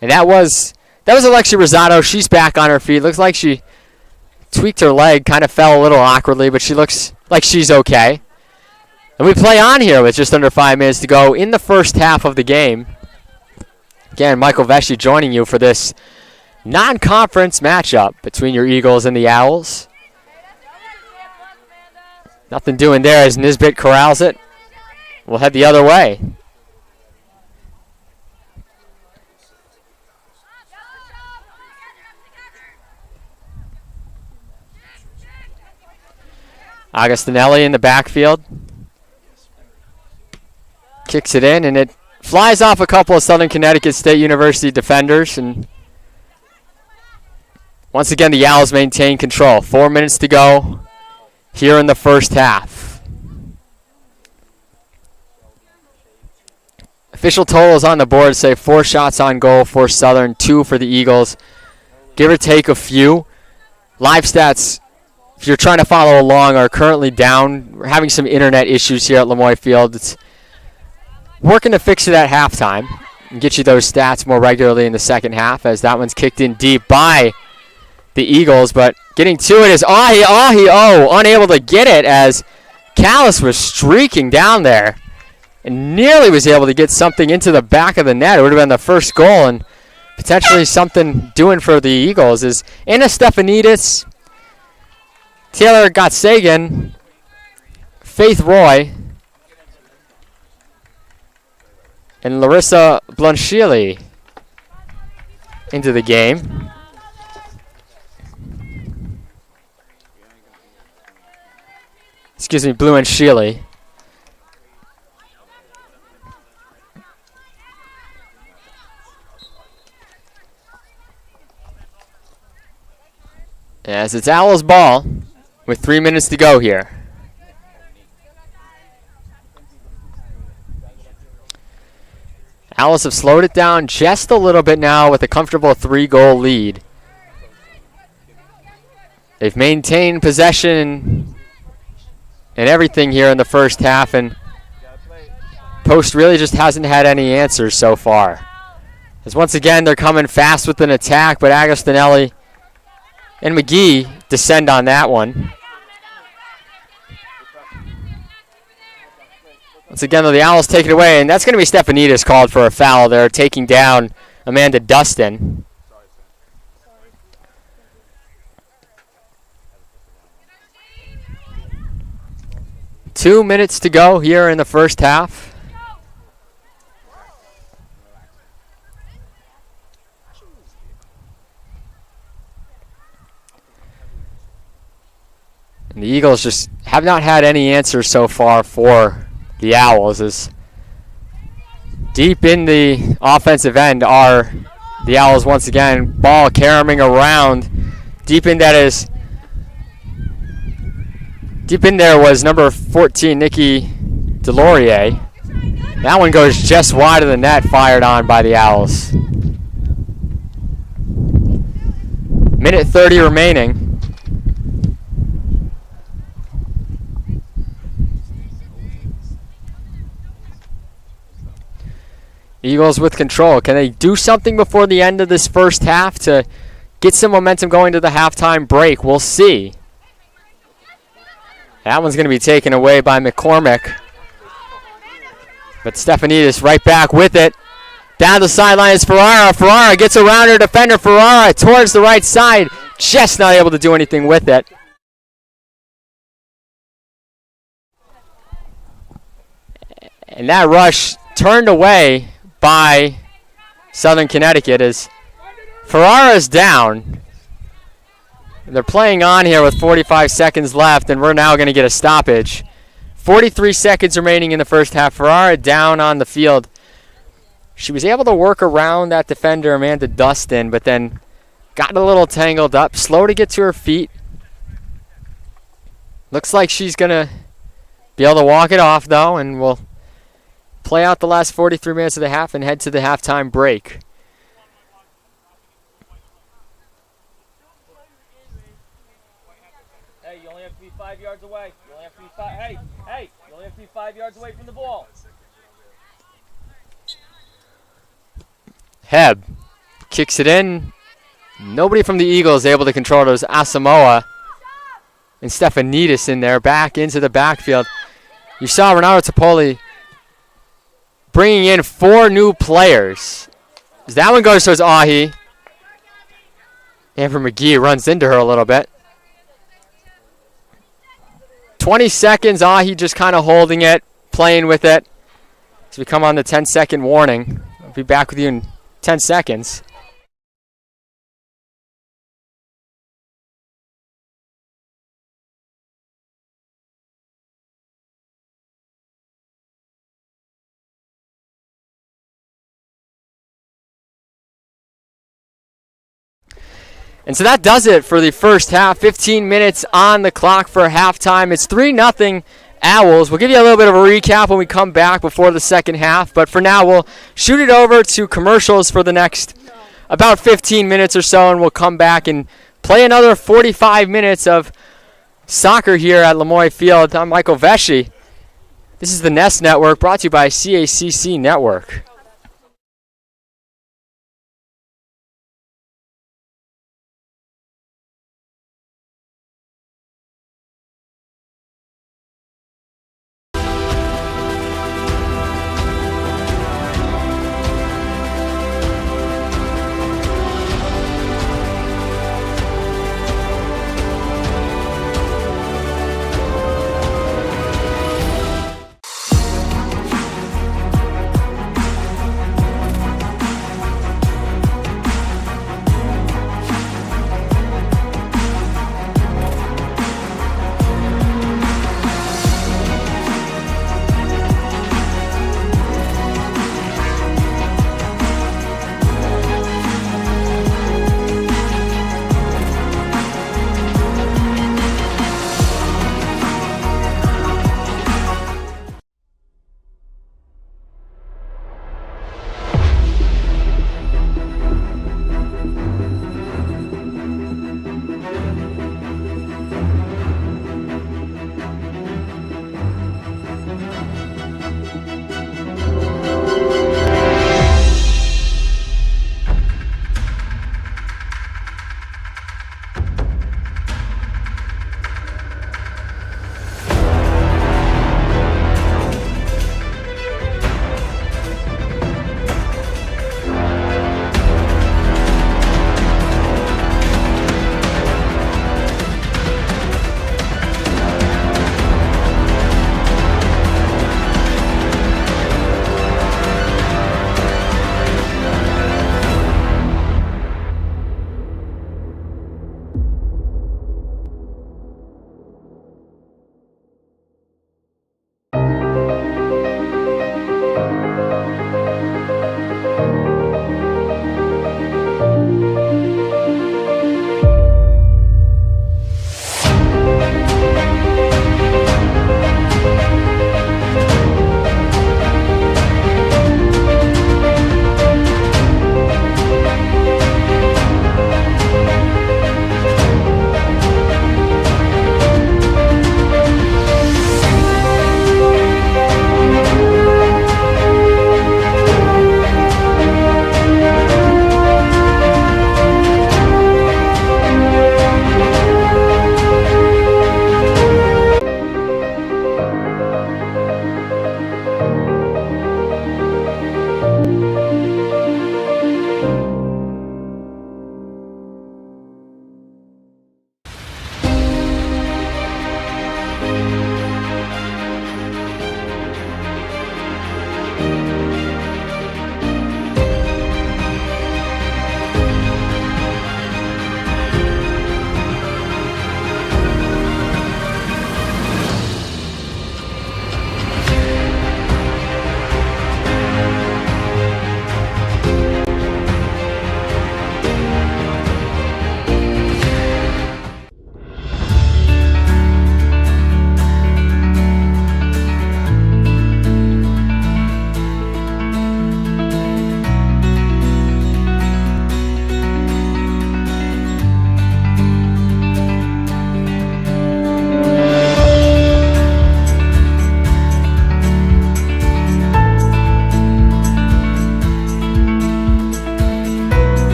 And that was Alexia Rosado. She's back on her feet. Looks like she tweaked her leg, kind of fell a little awkwardly, but she looks like she's okay. And we play on here with just under 5 minutes to go in the first half of the game. Again, Michael Vesci joining you for this non-conference matchup between your Eagles and the Owls. Nothing doing there as Nisbet corrals it. We'll head the other way. Augustinelli in the backfield. Kicks it in, and it flies off a couple of Southern Connecticut State University defenders. And once again, the Owls maintain control. 4 minutes to go here in the first half. Official totals on the board say 4 shots on goal for Southern, 2 for the Eagles. Give or take a few. Live stats, if you're trying to follow along, are currently down. We're having some internet issues here at Lemoy Field. It's working to fix it at halftime and get you those stats more regularly in the second half, as that one's kicked in deep by the Eagles. But getting to it is unable to get it, as Callis was streaking down there and nearly was able to get something into the back of the net. It would have been the first goal, and potentially something doing for the Eagles is Anna Stefanidis, Taylor Gotsagan, Faith Roy, and Larissa Blanchili into the game. Excuse me, Blue and Shealy. As it's Owls' ball with 3 minutes to go here. Owls have slowed it down just a little bit now with a comfortable 3-goal lead. They've maintained possession and everything here in the first half, and Post really just hasn't had any answers so far. As once again, they're coming fast with an attack, but Agostinelli and McGee descend on that one. Once again, though, the Owls take it away, and that's going to be Stefanidis called for a foul there, taking down Amanda Dustin. Two minutes to go here in the first half. And the Eagles just have not had any answers so far for the Owls. As deep in the offensive end are the Owls once again. Ball caroming around. Deep in there was number 14, Nikki Delorier. That one goes just wide of the net, fired on by the Owls. Minute 30 remaining. Eagles with control. Can they do something before the end of this first half to get some momentum going to the halftime break? We'll see. That one's going to be taken away by McCormick. But Stefanidis right back with it. Down the sideline is Ferrara. Ferrara gets around her defender. Ferrara towards the right side. Just not able to do anything with it. And that rush turned away by Southern Connecticut as Ferrara's down. They're playing on here with 45 seconds left, and we're now going to get a stoppage. 43 seconds remaining in the first half. Ferrara down on the field. She was able to work around that defender, Amanda Dustin, but then got a little tangled up. Slow to get to her feet. Looks like she's going to be able to walk it off, though, and we'll play out the last 43 minutes of the half and head to the halftime break. Hey, you only have to be 5 yards away. You only have to be you only have to be 5 yards away from the ball. Heb kicks it in. Nobody from the Eagles able to control it. It was Asamoah and Stefanidis in there, back into the backfield. You saw Renato Topoli bringing in 4 new players. As that one goes towards Ahi. Amber McGee runs into her a little bit. 20 seconds, Ahi just kind of holding it, playing with it. As we come on the 10-second warning. I'll be back with you in 10 seconds. And so that does it for the first half. 15 minutes on the clock for halftime. It's 3-0 Owls. We'll give you a little bit of a recap when we come back before the second half. But for now, we'll shoot it over to commercials for the next about 15 minutes or so. And we'll come back and play another 45 minutes of soccer here at Lemoy Field. I'm Michael Vesci. This is the Nest Network, brought to you by CACC Network.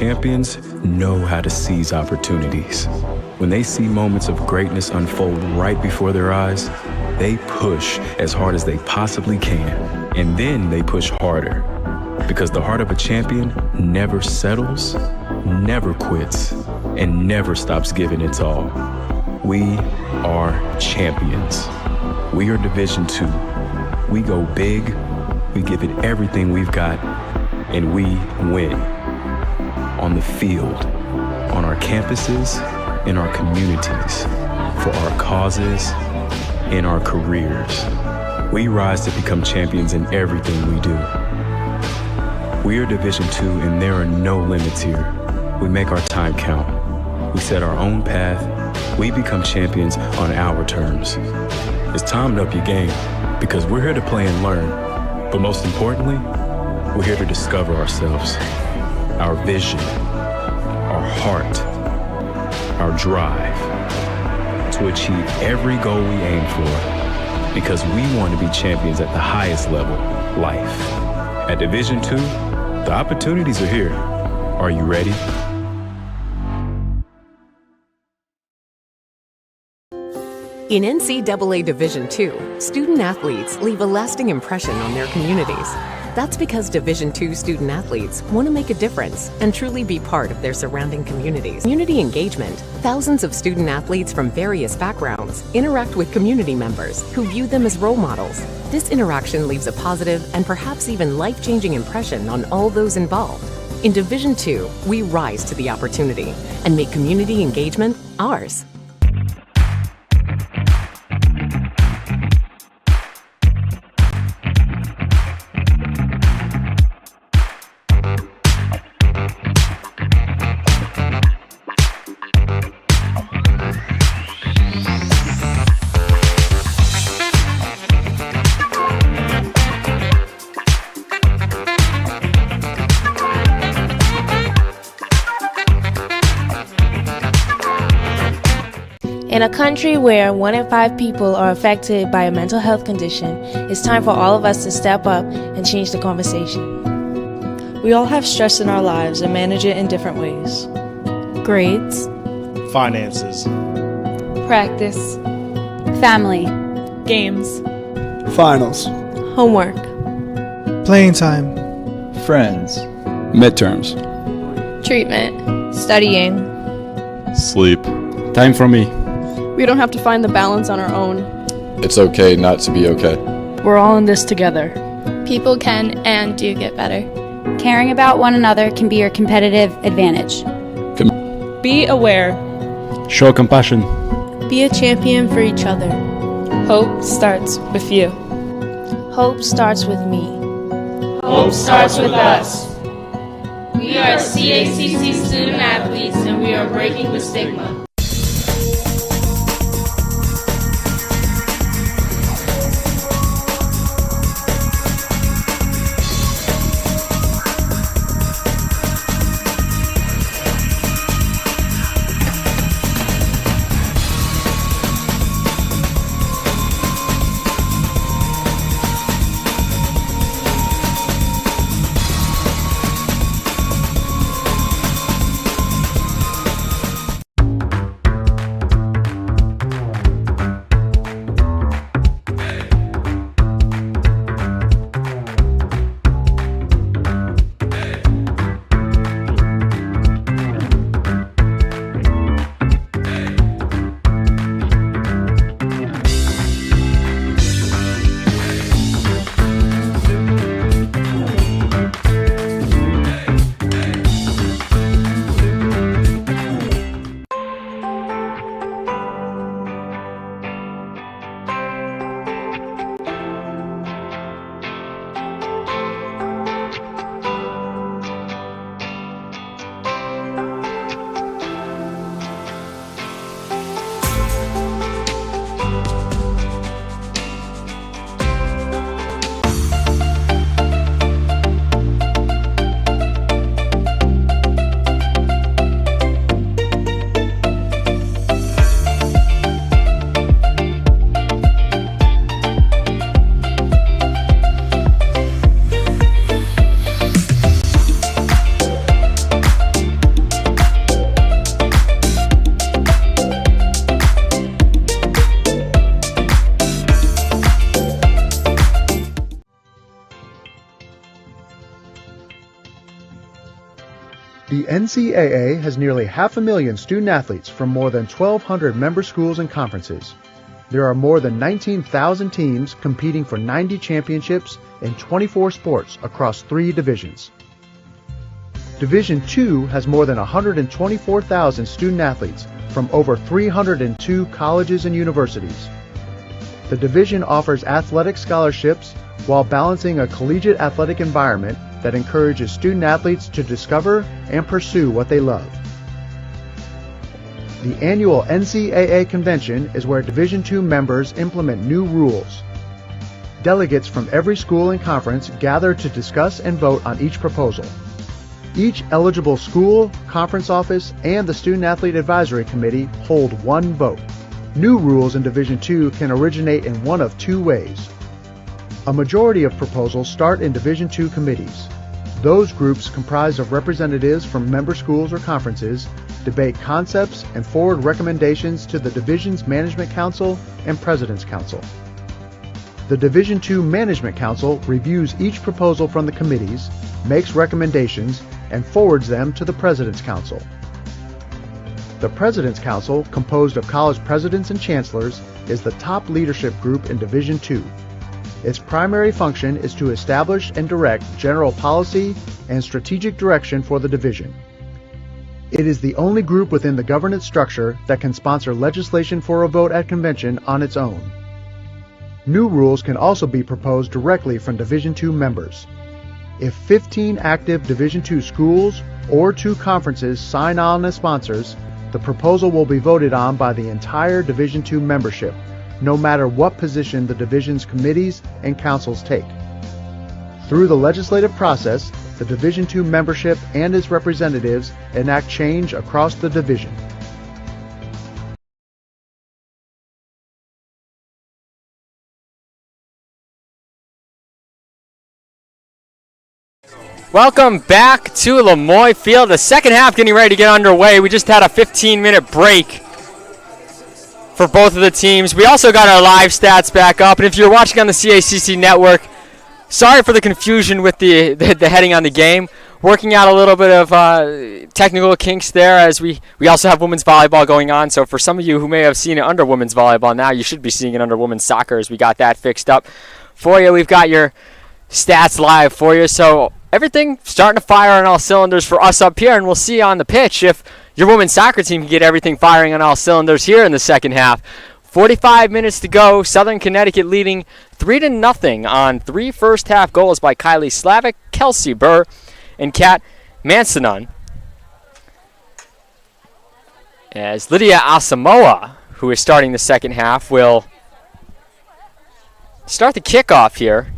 champions know how to seize opportunities. When they see moments of greatness unfold right before their eyes, they push as hard as they possibly can, and then they push harder. Because the heart of a champion never settles, never quits, and never stops giving its all. We are champions. We are Division II. We go big, we give it everything we've got, and we win. On the field, on our campuses, in our communities, for our causes, in our careers. We rise to become champions in everything we do. We are Division II, and there are no limits here. We make our time count. We set our own path. We become champions on our terms. It's time to up your game, because we're here to play and learn. But most importantly, we're here to discover ourselves, our vision, our heart, our drive, to achieve every goal we aim for, because we want to be champions at the highest level, life. At Division II, the opportunities are here. Are you ready? In NCAA Division II, student-athletes leave a lasting impression on their communities. That's because Division II student-athletes want to make a difference and truly be part of their surrounding communities. Community engagement, thousands of student-athletes from various backgrounds interact with community members who view them as role models. This interaction leaves a positive and perhaps even life-changing impression on all those involved. In Division II, we rise to the opportunity and make community engagement ours. In a country where 1 in 5 people are affected by a mental health condition, it's time for all of us to step up and change the conversation. We all have stress in our lives and manage it in different ways. Grades, finances, practice, family, games, finals, homework, playing time, friends, midterms, treatment, studying, sleep, time for me. We don't have to find the balance on our own. It's okay not to be okay. We're all in this together. People can and do get better. Caring about one another can be your competitive advantage. Be aware. Show compassion. Be a champion for each other. Hope starts with you. Hope starts with me. Hope starts with us. We are CACC student athletes, and we are breaking the stigma. The NCAA has nearly 500,000 student-athletes from more than 1,200 member schools and conferences. There are more than 19,000 teams competing for 90 championships in 24 sports across 3 divisions. Division II has more than 124,000 student-athletes from over 302 colleges and universities. The division offers athletic scholarships while balancing a collegiate athletic environment that encourages student-athletes to discover and pursue what they love. The annual NCAA convention is where Division II members implement new rules. Delegates from every school and conference gather to discuss and vote on each proposal. Each eligible school, conference office, and the Student-Athlete Advisory Committee hold one vote. New rules in Division II can originate in one of 2 ways. A majority of proposals start in Division II committees. Those groups, comprised of representatives from member schools or conferences, debate concepts and forward recommendations to the Division's Management Council and President's Council. The Division II Management Council reviews each proposal from the committees, makes recommendations, and forwards them to the President's Council. The President's Council, composed of college presidents and chancellors, is the top leadership group in Division II. Its primary function is to establish and direct general policy and strategic direction for the division. It is the only group within the governance structure that can sponsor legislation for a vote at convention on its own. New rules can also be proposed directly from Division II members. If 15 active Division II schools or 2 conferences sign on as sponsors, the proposal will be voted on by the entire Division II membership, no matter what position the division's committees and councils take. Through the legislative process, the Division II membership and its representatives enact change across the division. Welcome back to Lemoy Field. The second half getting ready to get underway. We just had a 15-minute break for both of the teams. We also got our live stats back up. And if you're watching on the CACC network, sorry for the confusion with the heading on the game. Working out a little bit of technical kinks there, as we also have women's volleyball going on. So for some of you who may have seen it under women's volleyball now, you should be seeing it under women's soccer as we got that fixed up for you. We've got your stats live for you. So everything starting to fire on all cylinders for us up here, and we'll see on the pitch if your women's soccer team can get everything firing on all cylinders here in the second half. 45 minutes to go. Southern Connecticut leading 3-0 on 3 first-half goals by Kylie Slavic, Kelsey Burr, and Kat Mansonon. As Lydia Asamoah, who is starting the second half, will start the kickoff here.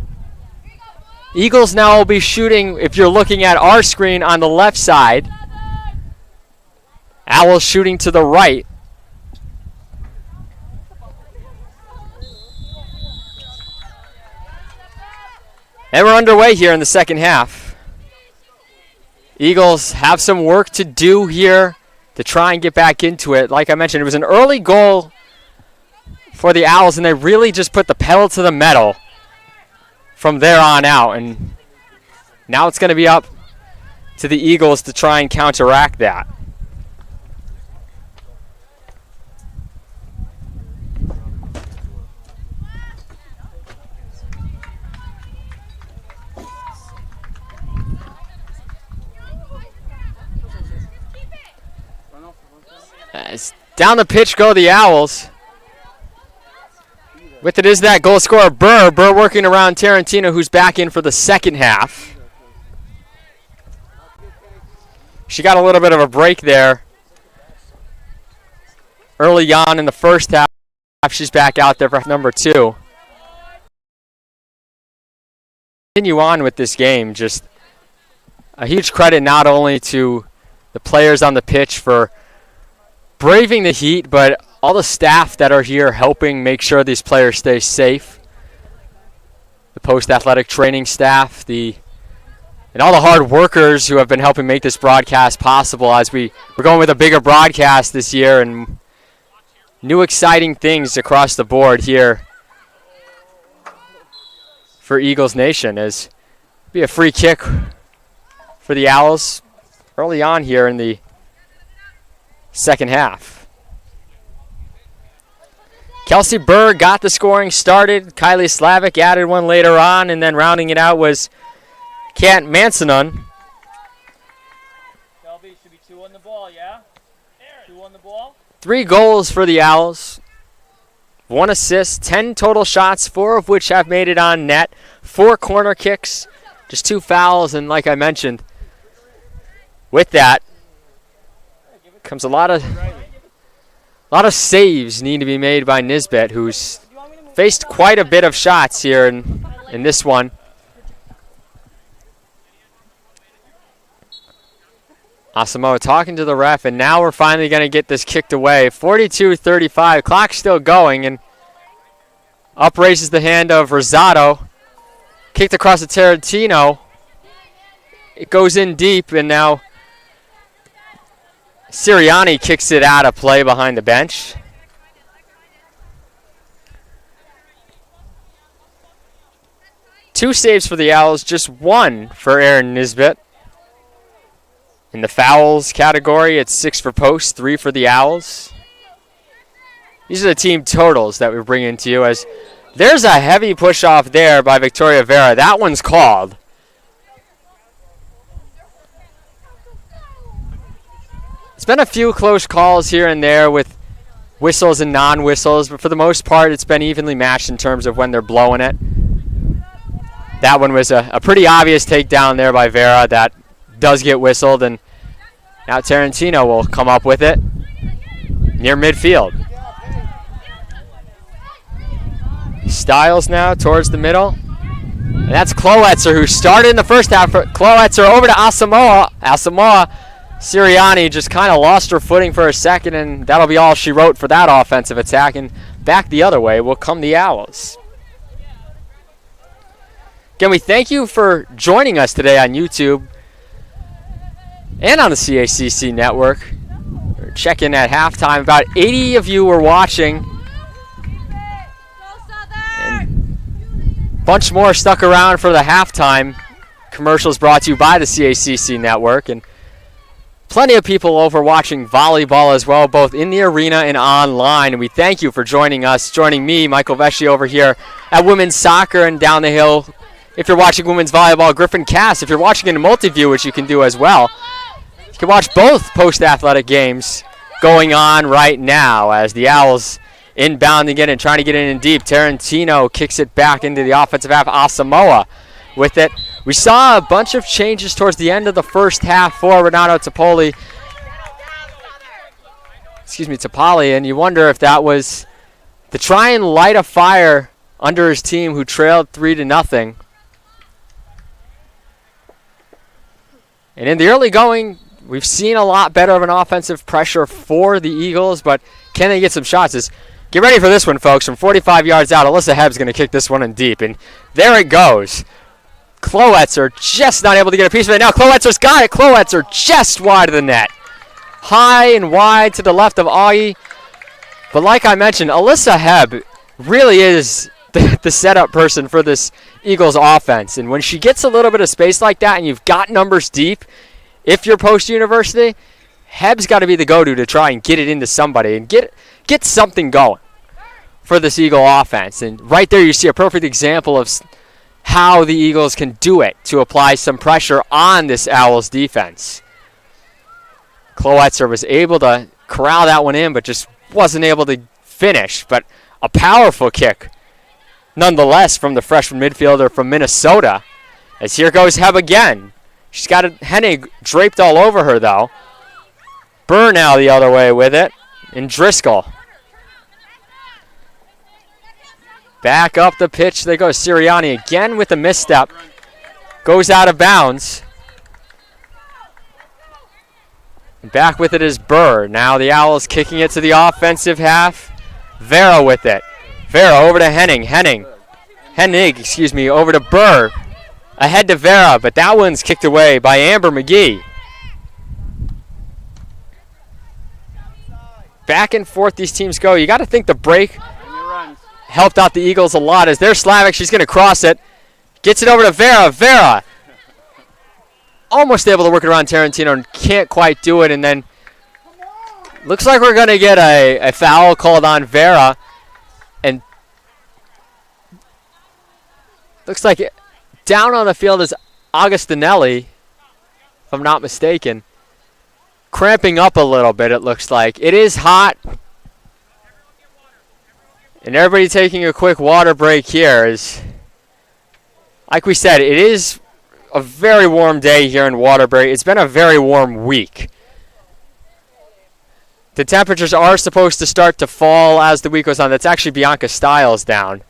Eagles now will be shooting, if you're looking at our screen, on the left side. Owls shooting to the right. And we're underway here in the second half. Eagles have some work to do here to try and get back into it. Like I mentioned, it was an early goal for the Owls, and they really just put the pedal to the metal from there on out. And now it's going to be up to the Eagles to try and counteract that. As down the pitch go the Owls. With it is that goal scorer, Burr. Burr working around Tarantina, who's back in for the second half. She got a little bit of a break there early on in the first half. She's back out there for number 2. Continue on with this game. Just a huge credit not only to the players on the pitch for braving the heat, but all the staff that are here helping make sure these players stay safe. The post-athletic training staff, and all the hard workers who have been helping make this broadcast possible, as we're going with a bigger broadcast this year and new exciting things across the board here for Eagles Nation. As be a free kick for the Owls. early on here in the second half. Kelsey Burr got the scoring started. Kylie Slavic added one later on, and then rounding it out was Kant Mansonon. Shelby, should be 2 on the ball, yeah? 2 on the ball. 3 goals for the Owls. 1 assist, 10 total shots, 4 of which have made it on net. 4 corner kicks, just 2 fouls, and like I mentioned, with that comes a lot of saves need to be made by Nisbet, who's faced quite a bit of shots here in this one. Asamoah talking to the ref, and now we're finally going to get this kicked away. 42-35, clock's still going, and up races the hand of Rosado. Kicked across to Tarantino. It goes in deep, and now Sirianni kicks it out of play behind the bench. Two saves for the Owls, just 1 for Aaron Nisbet. In the fouls category, it's 6 for post, 3 for the Owls. These are the team totals that we bring into you, as there's a heavy push off there by Victoria Vera. That one's called. It's been a few close calls here and there with whistles and non-whistles, but for the most part, it's been evenly matched in terms of when they're blowing it. That one was a pretty obvious takedown there by Vera that does get whistled, and now Tarantino will come up with it near midfield. Styles now towards the middle. And that's Kloetzer, who started in the first half. Kloetzer over to Asamoah. Sirianni just kind of lost her footing for a second, and that'll be all she wrote for that offensive attack. And back the other way will come the Owls. Again, we thank you for joining us today on YouTube and on the CACC network. We're checking at halftime. About 80 of you were watching. And a bunch more stuck around for the halftime commercials brought to you by the CACC network. And plenty of people over watching volleyball as well, both in the arena and online. And we thank you for joining us, joining me, Michael Vesci, over here at women's soccer, and down the hill, if you're watching women's volleyball, Griffin Cass. If you're watching in a multi-view, which you can do as well, you can watch both post-athletic games going on right now as the Owls inbounding it and trying to get in deep. Tarantino kicks it back into the offensive half. Asamoah with it. We saw a bunch of changes towards the end of the first half for Renato Topoli. Topali, and you wonder if that was to try and light a fire under his team, who trailed 3-0. And in the early going, we've seen a lot better of an offensive pressure for the Eagles, but can they get some shots? Get ready for this one, folks. From 45 yards out, Alyssa Hebb's going to kick this one in deep, and there it goes. Kloetzer just not able to get a piece of it. Now Kloetzer's got it. Kloetzer just wide of the net. High and wide to the left of Augie. But like I mentioned, Alyssa Hebb really is the setup person for this Eagles offense. And when she gets a little bit of space like that and you've got numbers deep, if you're post-university, Hebb's got to be the go-to to try and get it into somebody and get something going for this Eagle offense. And right there you see a perfect example of how the Eagles can do it to apply some pressure on this Owls defense. Kloetzer was able to corral that one in, but just wasn't able to finish. But a powerful kick nonetheless from the freshman midfielder from Minnesota. As here goes Hebb again. She's got Hennig draped all over her, though. Burr now the other way with it. And Driscoll. Back up the pitch. There goes Sirianni again with a misstep. Goes out of bounds. And back with it is Burr. Now the Owls kicking it to the offensive half. Vera with it. Vera over to Hennig, over to Burr. Ahead to Vera, but that one's kicked away by Amber McGee. Back and forth these teams go. You got to think the break helped out the Eagles a lot. As there's Slavic, she's going to cross it. Gets it over to Vera. Vera almost able to work it around Tarantino and can't quite do it. And then looks like we're going to get a foul called on Vera. And looks like down on the field is Augustinelli, if I'm not mistaken. Cramping up a little bit, it looks like. It is hot. And everybody taking a quick water break here. Is, like we said, it is a very warm day here in Waterbury. It's been a very warm week. The temperatures are supposed to start to fall as the week goes on. That's actually Bianca Stiles down.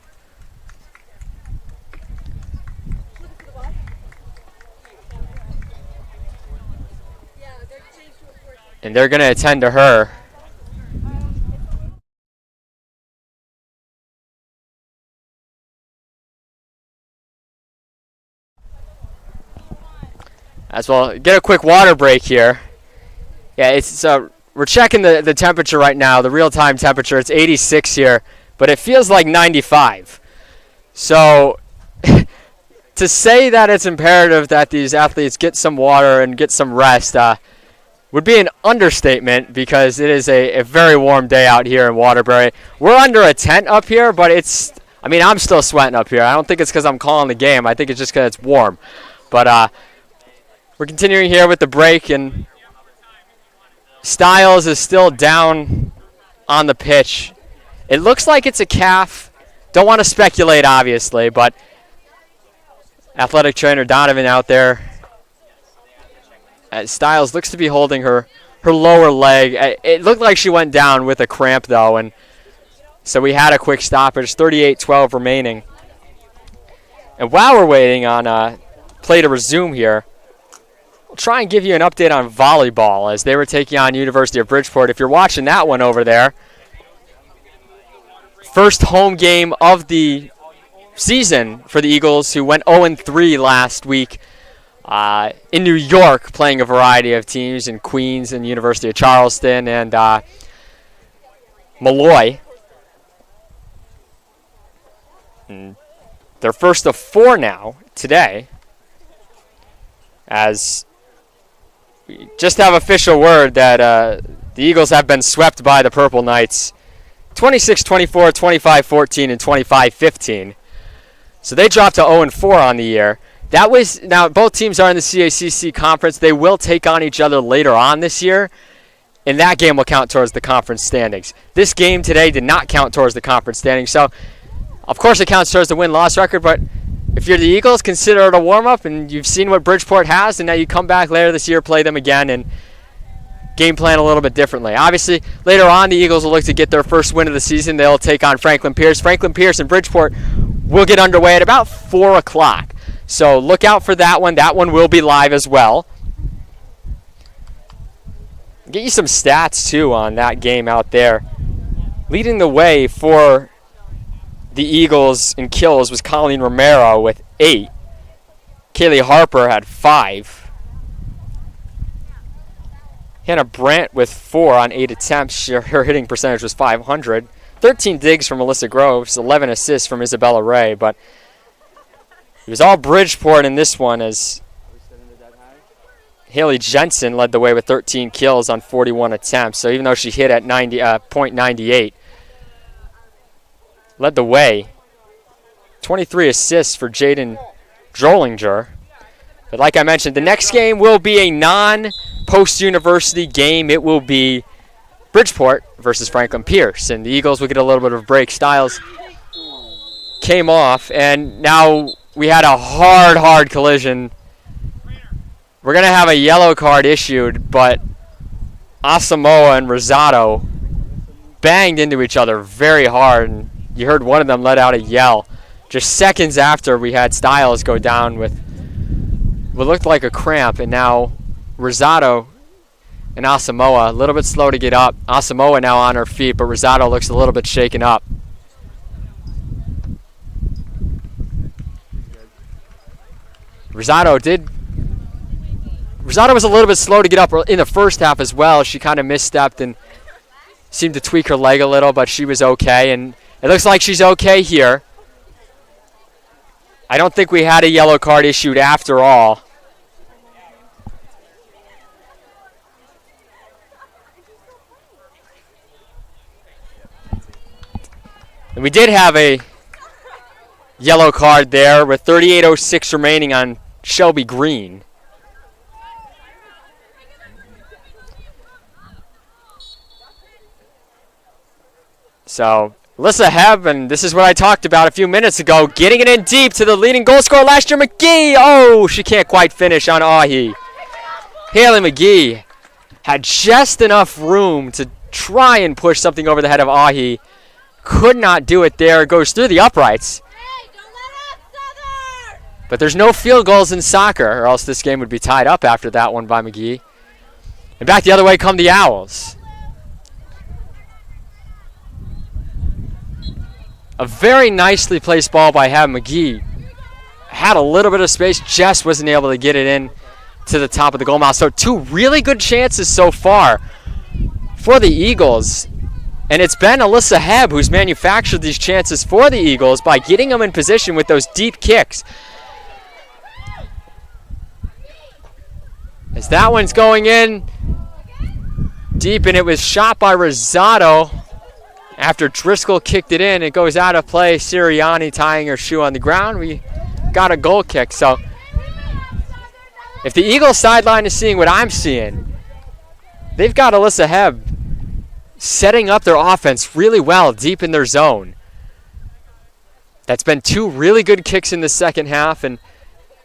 And they're going to attend to her. As well, get a quick water break here. Yeah, it's we're checking the temperature right now, the real-time temperature. It's 86 here, but it feels like 95. So to say that it's imperative that these athletes get some water and get some rest would be an understatement, because it is a very warm day out here in Waterbury. We're under a tent up here, but I'm still sweating up here. I don't think it's because I'm calling the game. I think it's just because it's warm. But we're continuing here with the break, and Stiles is still down on the pitch. It looks like it's a calf. Don't want to speculate, obviously, but athletic trainer Donovan out there. Stiles looks to be holding her lower leg. It looked like she went down with a cramp, though, and so we had a quick stoppage. 38-12 remaining. And while we're waiting on play to resume here, we'll try and give you an update on volleyball as they were taking on University of Bridgeport. If you're watching that one over there, first home game of the season for the Eagles, who went 0-3 last week in New York, playing a variety of teams in Queens and University of Charleston and Malloy. And they're first of 4 now today, as we just have official word that the Eagles have been swept by the Purple Knights 26-24, 25-14, and 25-15. So they dropped to 0-4 on the year. Now both teams are in the CACC conference. They will take on each other later on this year, and that game will count towards the conference standings. This game today did not count towards the conference standings, so of course it counts towards the win-loss record, but if you're the Eagles, consider it a warm-up, and you've seen what Bridgeport has, and now you come back later this year, play them again, and game plan a little bit differently. Obviously, later on, the Eagles will look to get their first win of the season. They'll take on Franklin Pierce. Franklin Pierce and Bridgeport will get underway at about 4 o'clock. So look out for that one. That one will be live as well. Get you some stats, too, on that game out there. Leading the way for the Eagles in kills was Colleen Romero with 8. Kaylee Harper had 5. Hannah Brandt with 4 on 8 attempts. Her hitting percentage was .500. 13 digs from Melissa Groves, 11 assists from Isabella Ray, but it was all Bridgeport in this one, as Haley Jensen led the way with 13 kills on 41 attempts. So even though she hit at .98, led the way. 23 assists for Jaden Drollinger. But like I mentioned, the next game will be a non-post-university game. It will be Bridgeport versus Franklin Pierce. And the Eagles will get a little bit of a break. Stiles came off, and now we had a hard collision. We're going to have a yellow card issued, but Asamoah and Rosado banged into each other very hard, and you heard one of them let out a yell just seconds after we had Stiles go down with what looked like a cramp, and now Rosado and Asamoah a little bit slow to get up. Asamoah now on her feet, but Rosado looks a little bit shaken up. Rosado was a little bit slow to get up in the first half as well. She kind of misstepped and seemed to tweak her leg a little, but she was okay, and it looks like she's okay here. I don't think we had a yellow card issued after all. And we did have a yellow card there with 38:06 remaining on Shelby Green. So Alyssa Hebb, and this is what I talked about a few minutes ago, getting it in deep to the leading goal scorer last year, McGee. Oh, she can't quite finish on Ahi. Haley McGee had just enough room to try and push something over the head of Ahi. Could not do it there. Goes through the uprights. But there's no field goals in soccer, or else this game would be tied up after that one by McGee. And back the other way come the Owls. A very nicely placed ball by Hab. McGee had a little bit of space, just wasn't able to get it in to the top of the goal mouth. So 2 really good chances so far for the Eagles. And it's been Alyssa Hebb who's manufactured these chances for the Eagles by getting them in position with those deep kicks. As that one's going in deep, and it was shot by Rosado. After Driscoll kicked it in, it goes out of play. Sirianni tying her shoe on the ground. We got a goal kick. So if the Eagles sideline is seeing what I'm seeing, they've got Alyssa Hebb setting up their offense really well deep in their zone. That's been 2 really good kicks in the second half, and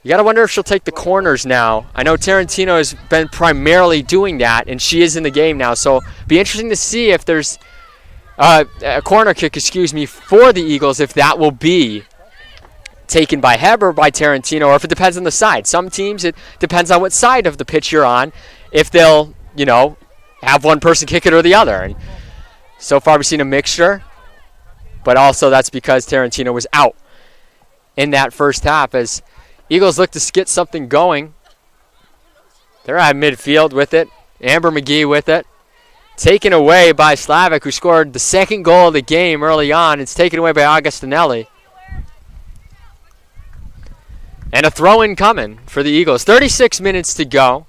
you got to wonder if she'll take the corners now. I know Tarantino has been primarily doing that, and she is in the game now. So it'll be interesting to see if there's a corner kick, for the Eagles, if that will be taken by Hebb or by Tarantino, or if it depends on the side. Some teams, it depends on what side of the pitch you're on, if they'll, have one person kick it or the other. And so far we've seen a mixture, but also that's because Tarantino was out in that first half as Eagles look to get something going. They're at midfield with it. Amber McGee with it. Taken away by Slavic, who scored the second goal of the game early on. It's taken away by Augustinelli. And a throw-in coming for the Eagles. 36 minutes to go.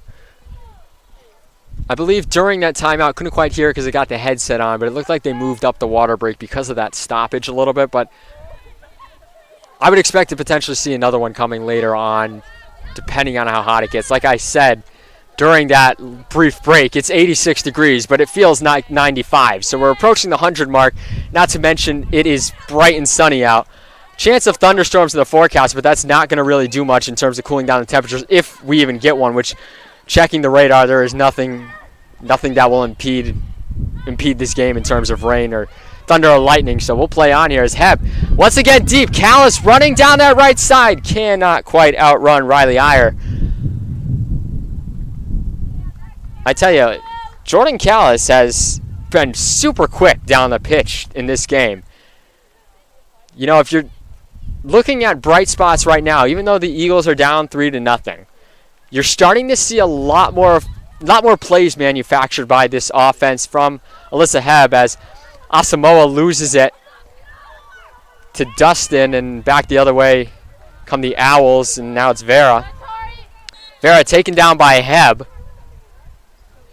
I believe during that timeout, couldn't quite hear because I got the headset on, but it looked like they moved up the water break because of that stoppage a little bit. But I would expect to potentially see another one coming later on, depending on how hot it gets. Like I said, during that brief break, it's 86 degrees, but it feels 95. So we're approaching the 100 mark, not to mention it is bright and sunny out. Chance of thunderstorms in the forecast, but that's not going to really do much in terms of cooling down the temperatures if we even get one, which, checking the radar, there is nothing that will impede this game in terms of rain or thunder or lightning. So we'll play on here as Hebb once again deep. Callis running down that right side, cannot quite outrun Riley Iyer. I tell you, Jordan Callis has been super quick down the pitch in this game. If you're looking at bright spots right now, even though the Eagles are down 3-0, you're starting to see a lot more plays manufactured by this offense from Alyssa Hebb as Asamoah loses it to Dustin, and back the other way come the Owls, and now it's Vera. Vera taken down by Hebb.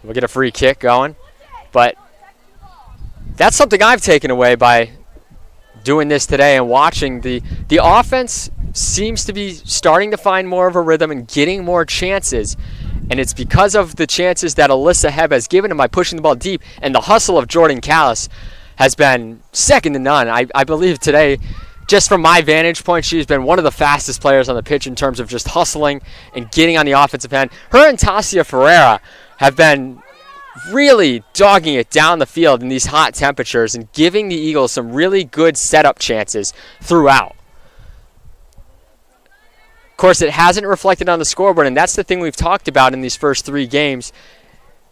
We'll get a free kick going. But that's something I've taken away by doing this today and watching. The offense seems to be starting to find more of a rhythm and getting more chances. And it's because of the chances that Alyssa Hebb has given him by pushing the ball deep, and the hustle of Jordan Callis has been second to none. I believe today, just from my vantage point, she's been one of the fastest players on the pitch in terms of just hustling and getting on the offensive end. Her and Tasia Ferreira have been really dogging it down the field in these hot temperatures and giving the Eagles some really good setup chances throughout. Of course, it hasn't reflected on the scoreboard, and that's the thing we've talked about in these first 3 games.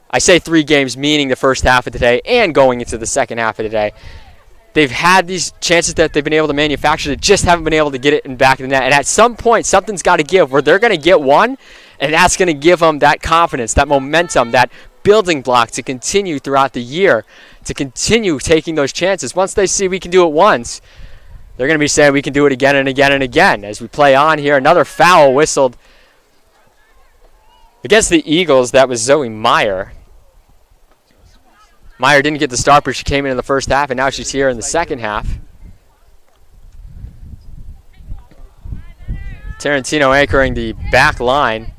I say 3 games, meaning the first half of today and going into the second half of today. They've had these chances that they've been able to manufacture. They just haven't been able to get it in the back of the net. And at some point, something's got to give where they're going to get one, and that's going to give them that confidence, that momentum, that building block to continue throughout the year, to continue taking those chances. Once they see we can do it once, they're going to be saying we can do it again and again and again. As we play on here, another foul whistled against the Eagles. That was Zoe Meyer. Meyer didn't get the start, but she came in the first half, and now she's here in the second half. Tarantino anchoring the back line.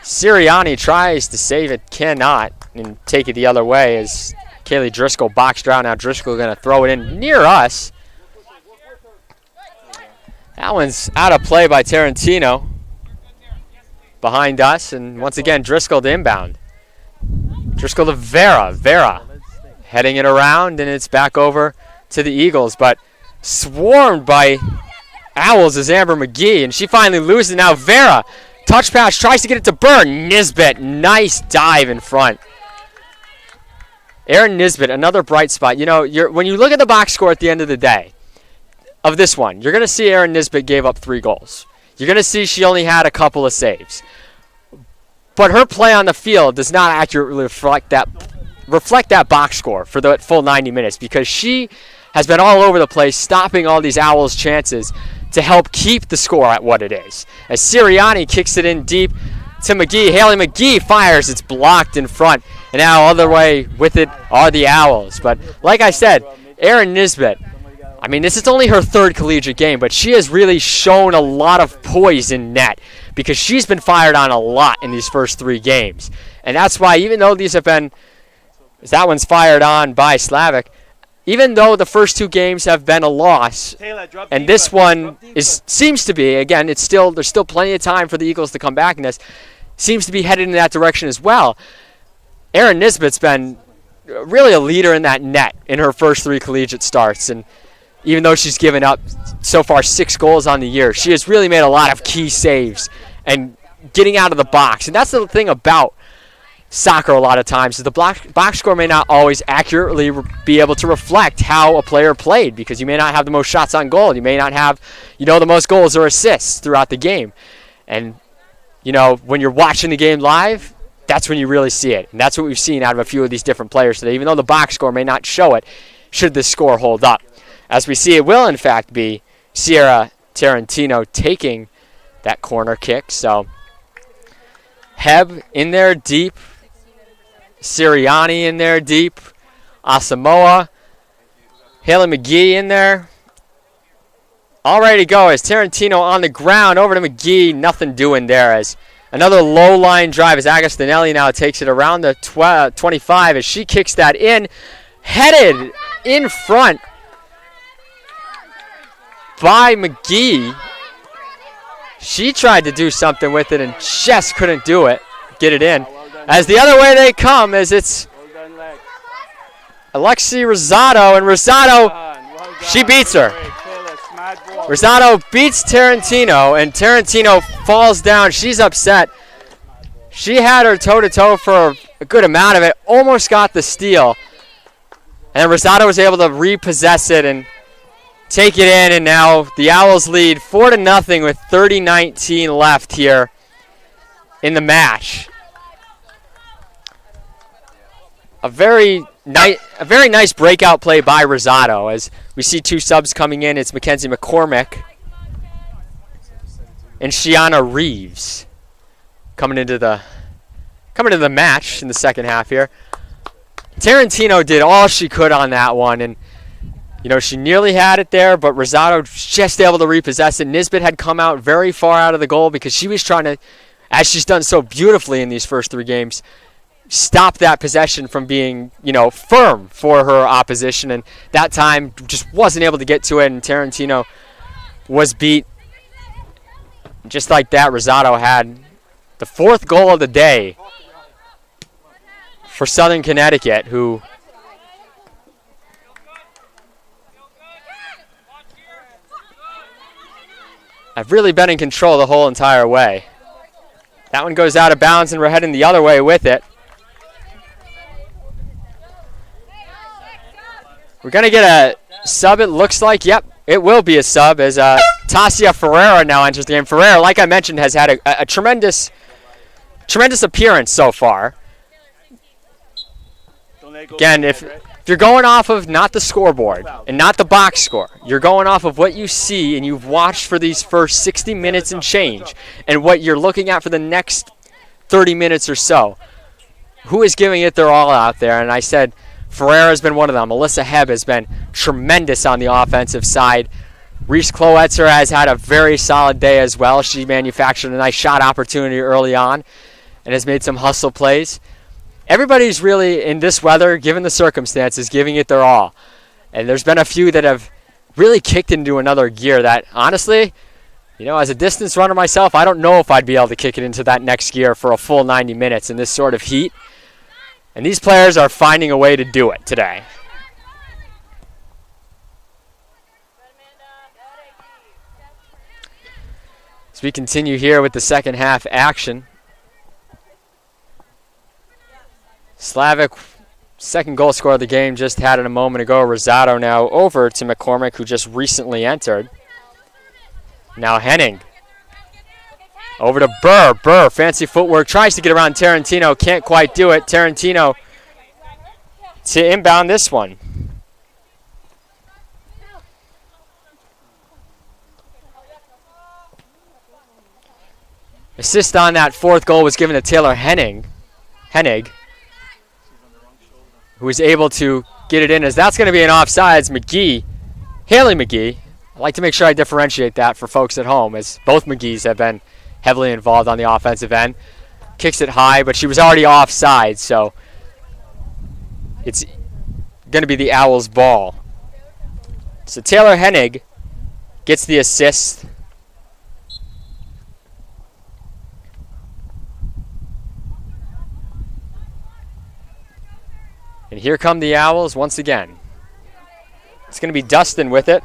Sirianni tries to save it, cannot, and take it the other way as Kaylee Driscoll boxed her out. Now Driscoll going to throw it in near us. That one's out of play by Tarantino. Behind us, and once again, Driscoll to inbound. Driscoll to Vera. Vera heading it around, and it's back over to the Eagles, but swarmed by Owls is Amber McGee, and she finally loses. Now Vera, touch pass, tries to get it to Byrne. Nisbet, nice dive in front. Erin Nisbet, another bright spot. You know, when you look at the box score at the end of the day of this one, you're going to see Erin Nisbet gave up 3 goals. You're going to see she only had a couple of saves. But her play on the field does not accurately reflect that box score for the full 90 minutes, because she has been all over the place, stopping all these Owls' chances to help keep the score at what it is. As Sirianni kicks it in deep to McGee. Haley McGee fires. It's blocked in front. And now all the way with it are the Owls. But like I said, Erin Nisbet, I mean, this is only her 3rd collegiate game, but she has really shown a lot of poise in net because she's been fired on a lot in these first 3 games. And that's why, even though these have been, that one's fired on by Slavic, even though the first 2 games have been a loss, and this one seems to be, again, there's still plenty of time for the Eagles to come back in this, seems to be headed in that direction as well. Erin Nisbet's been really a leader in that net in her first 3 collegiate starts, and even though she's given up so far 6 goals on the year, she has really made a lot of key saves and getting out of the box. And that's the thing about soccer a lot of times, is the box score may not always accurately be able to reflect how a player played, because you may not have the most shots on goal. You may not have, the most goals or assists throughout the game. And, when you're watching the game live, that's when you really see it. And that's what we've seen out of a few of these different players today, even though the box score may not show it, should this score hold up. As we see, it will, in fact, be Sierra Tarantino taking that corner kick. So, Heb in there deep. Sirianni in there deep. Asamoah. Haley McGee in there. All ready to go as Tarantino on the ground. Over to McGee. Nothing doing there as another low line drive as Agostinelli now takes it around the 25 as she kicks that in. Headed in front by McGee. She tried to do something with it and just couldn't do it. Get it in. As the other way they come, as it's Alexi Rosado, and Rosado, she beats her. Rosado beats Tarantino, and Tarantino falls down. She's upset. She had her toe-to-toe for a good amount of it, almost got the steal. And Rosado was able to repossess it and take it in, and now the Owls lead 4-0 with 30:19 left here in the match. A very nice breakout play by Rosado as we see 2 subs coming in. It's Mackenzie McCormick and Shiana Reeves coming into the match in the second half here. Tarantino did all she could on that one, and she nearly had it there, but Rosado just able to repossess it. Nisbet had come out very far out of the goal because she was trying to, as she's done so beautifully in these first 3 games, stop that possession from being, firm for her opposition, and that time just wasn't able to get to it, and Tarantino was beat. Just like that, Rosado had the 4th goal of the day for Southern Connecticut, who have really been in control the whole entire way. That one goes out of bounds, and we're heading the other way with it. We're going to get a sub, it looks like. Yep, it will be a sub as Tasia Ferreira now enters the game. Ferreira, like I mentioned, has had a tremendous appearance so far. Again, if you're going off of not the scoreboard and not the box score, you're going off of what you see and you've watched for these first 60 minutes and change and what you're looking at for the next 30 minutes or so. Who is giving it their all out there? And I said Ferreira has been one of them. Alyssa Hebb has been tremendous on the offensive side Reese Kloetzer has had a very solid day as well. She manufactured a nice shot opportunity early on and has made some hustle plays. Everybody's really, in this weather, given the circumstances, giving it their all. And there's been a few that have really kicked into another gear that, honestly, you know, as a distance runner myself, I don't know if I'd be able to kick it into that next gear for a full 90 minutes in this sort of heat. And these players are finding a way to do it today. As we continue here with the second half action. Slavic, second goal scorer of the game, just had it a moment ago. Rosado now over to McCormick, who just recently entered. Now Henning. Over to Burr. Burr, fancy footwork, tries to get around Tarantino, can't quite do it. Tarantino to inbound this one. Assist on that fourth goal was given to Taylor Hennig, who was able to get it in, as that's going to be an offsides. Haley McGee. I like to make sure I differentiate that for folks at home, as both McGees have been heavily involved on the offensive end. Kicks it high, but she was already offside, so it's going to be the Owls' ball. So Taylor Hennig gets the assist. And here come the Owls once again. It's going to be Dustin with it.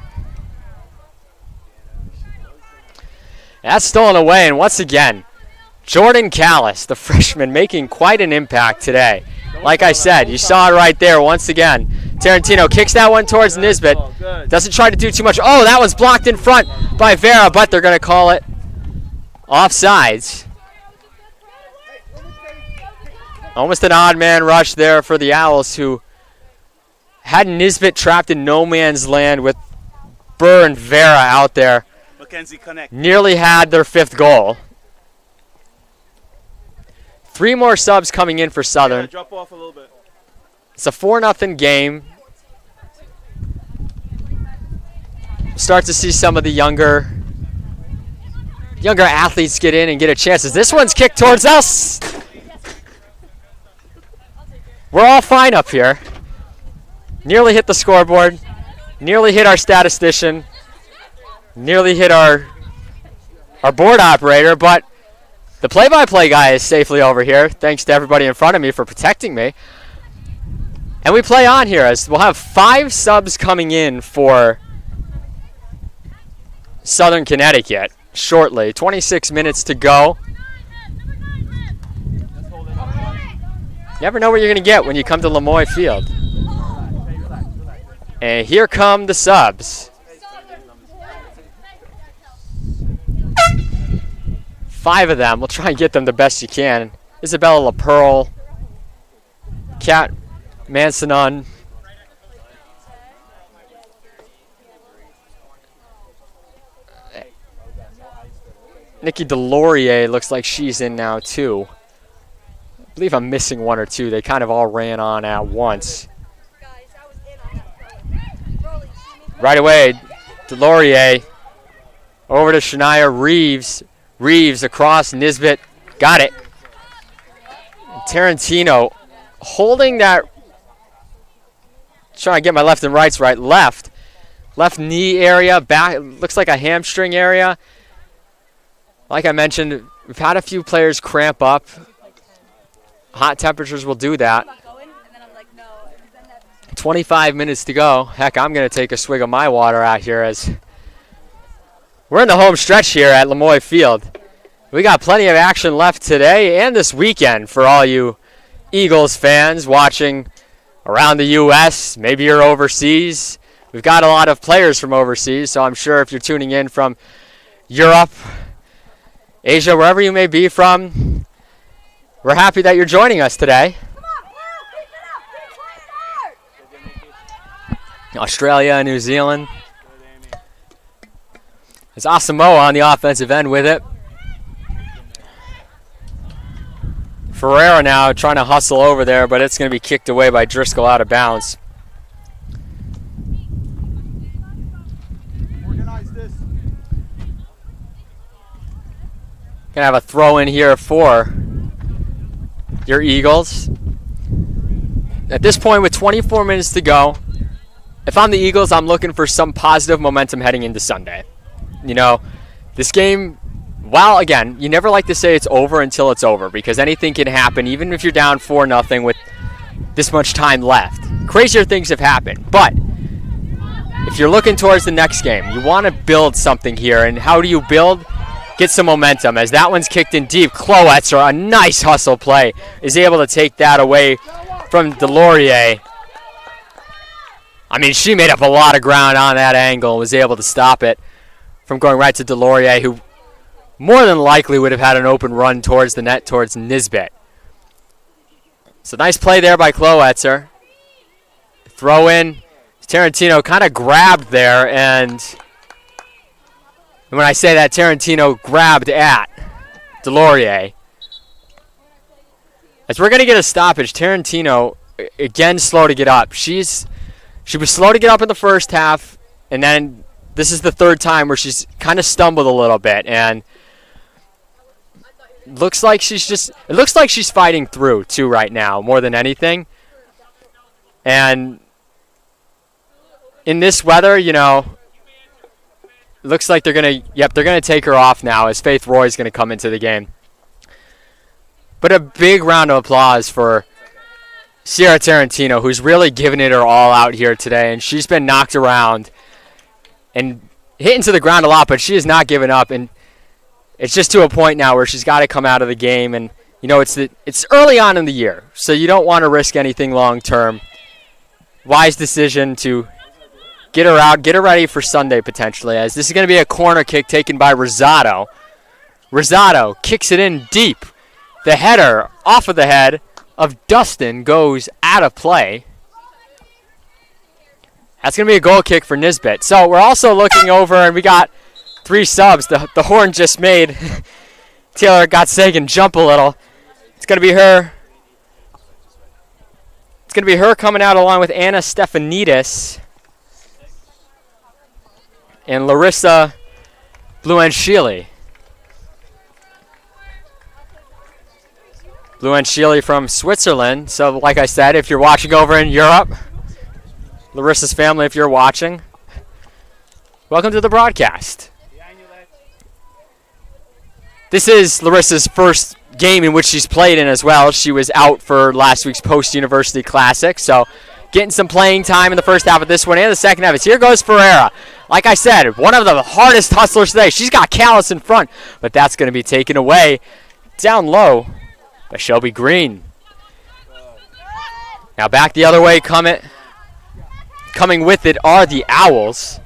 That's stolen away, and once again, Jordan Callis, the freshman, making quite an impact today. Like I said, you saw it right there once again. Tarantino kicks that one towards Nisbet. Doesn't try to do too much. Oh, that was blocked in front by Vera, but they're going to call it offsides. Almost an odd man rush there for the Owls, who had Nisbet trapped in no man's land with Burr and Vera out there. Nearly had their fifth goal. 3 more subs coming in for Southern. Drop off a little bit. It's a 4-0 game. Start to see some of the younger athletes get in and get a chance. As this one's kicked towards us. We're all fine up here. Nearly hit the scoreboard. Nearly hit our statistician. Nearly hit our board operator, but the play-by-play guy is safely over here. Thanks to everybody in front of me for protecting me. And we play on here, as we'll have 5 subs coming in for Southern Connecticut shortly. 26 minutes to go. You never know what you're going to get when you come to Lemoy Field. And here come the subs. 5 of them. We'll try and get them the best you can. Isabella LaPearl, Kat Mansonon, Nikki Delorier looks like she's in now too. I believe I'm missing 1 or 2. They kind of all ran on at once. Right away, Delorier over to Shania Reeves. Reeves across Nisbet. Got it. Tarantino holding that. Trying to get my left and rights right. Left knee area. Back. Looks like a hamstring area. Like I mentioned, we've had a few players cramp up. Hot temperatures will do that. 25 minutes to go. Heck, I'm going to take a swig of my water out here, as we're in the home stretch here at Lemoy Field. We got plenty of action left today and this weekend for all you Eagles fans watching around the U.S. Maybe you're overseas. We've got a lot of players from overseas, so I'm sure if you're tuning in from Europe, Asia, wherever you may be from, we're happy that you're joining us today. Australia, New Zealand. It's Asamoah on the offensive end with it. Ferreira now trying to hustle over there, but it's going to be kicked away by Driscoll out of bounds. Organize Gonna have a throw in here for your Eagles. At this point, with 24 minutes to go, if I'm the Eagles, I'm looking for some positive momentum heading into Sunday. You know, this game, while again, you never like to say it's over until it's over, because anything can happen, even if you're down 4-0 with this much time left. Crazier things have happened, but if you're looking towards the next game, you want to build something here, and how do you build? Get some momentum. As that one's kicked in deep, Cloetzer, a nice hustle play, is able to take that away from Delorier. I mean, she made up a lot of ground on that angle, was able to stop it from going right to Delorier, who more than likely would have had an open run towards the net, towards Nisbet. So nice play there by Cloetzer. Throw in. Tarantino kind of grabbed there, and when I say that, Tarantino grabbed at Delorier. As we're going to get a stoppage, Tarantino, again, slow to get up. She was slow to get up in the first half, and then this is the third time where she's kind of stumbled a little bit, and it looks like she's fighting through, too, right now, more than anything. And in this weather, you know, looks like they're gonna take her off now, as Faith Roy's gonna come into the game. But a big round of applause for Sierra Tarantino, who's really giving it her all out here today, and she's been knocked around and hitting to the ground a lot, but she is not giving up, and it's just to a point now where she's got to come out of the game, and you know it's early on in the year, so you don't want to risk anything long term. Wise decision to get her out, get her ready for Sunday potentially, as this is going to be a corner kick taken by Rosado. Rosado kicks it in deep. The header off of the head of Dustin goes out of play. That's going to be a goal kick for Nisbet. So we're also looking over, and we got 3 subs. The horn just made Taylor Gotsagan jump a little. It's going to be her. It's going to be her coming out along with Anna Stefanidis and Larissa Bluenschili. Bluenschili from Switzerland. So like I said, if you're watching over in Europe, Larissa's family, if you're watching, welcome to the broadcast. This is Larissa's first game in which she's played in as well. She was out for last week's Post-University Classic, so getting some playing time in the first half of this one and the second half. Here goes Ferreira. Like I said, one of the hardest hustlers today. She's got Callis in front, but that's going to be taken away down low by Shelby Green. Now back the other way, coming with it are the Owls.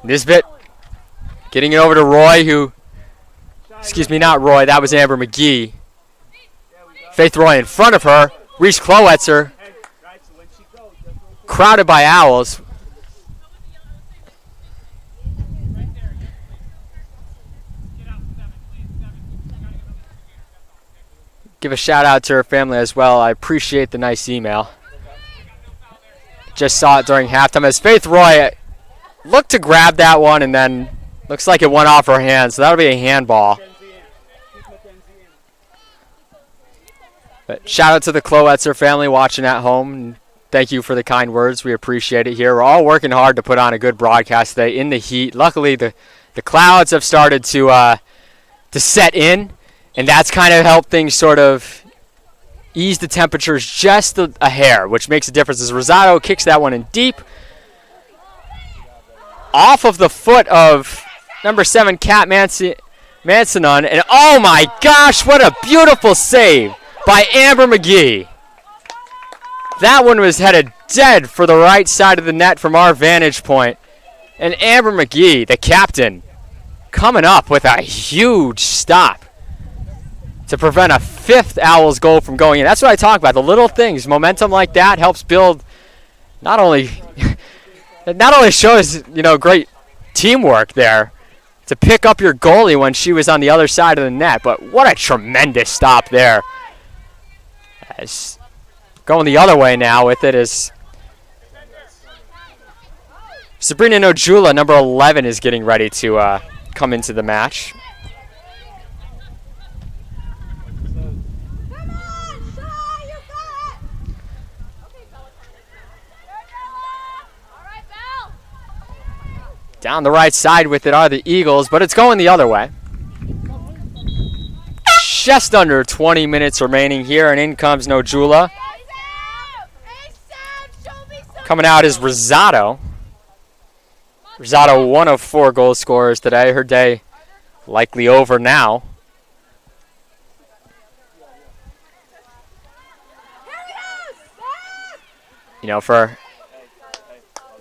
Nisbet getting it over to Roy, not Roy, that was Amber McGee. Faith Roy in front of her. Reese Cloetzer, crowded by Owls. Give a shout out to her family as well. I appreciate the nice email. Just saw it during halftime as Faith Roy looked to grab that one, and then looks like it went off her hand, so that'll be a handball. But shout out to the Cloetzer family watching at home. And thank you for the kind words. We appreciate it here. We're all working hard to put on a good broadcast today in the heat. Luckily, the clouds have started to set in, and that's kind of helped things sort of ease the temperatures just a hair, which makes a difference as Rosado kicks that one in deep. Off of the foot of number 7, Kat Mansonon. And oh my gosh, what a beautiful save by Amber McGee. That one was headed dead for the right side of the net from our vantage point. And Amber McGee, the captain, coming up with a huge stop to prevent a 5th Owls goal from going in. That's what I talk about. The little things, momentum like that helps build not only shows, great teamwork there to pick up your goalie when she was on the other side of the net, but what a tremendous stop there. As going the other way now with it is Sabrina Nojula, number 11, is getting ready to come into the match. Down the right side with it are the Eagles, but it's going the other way. Just under 20 minutes remaining here, and in comes Nojula. Coming out is Rosado. Rosado, 1 of 4 goal scorers today. Her day likely over now. You know, for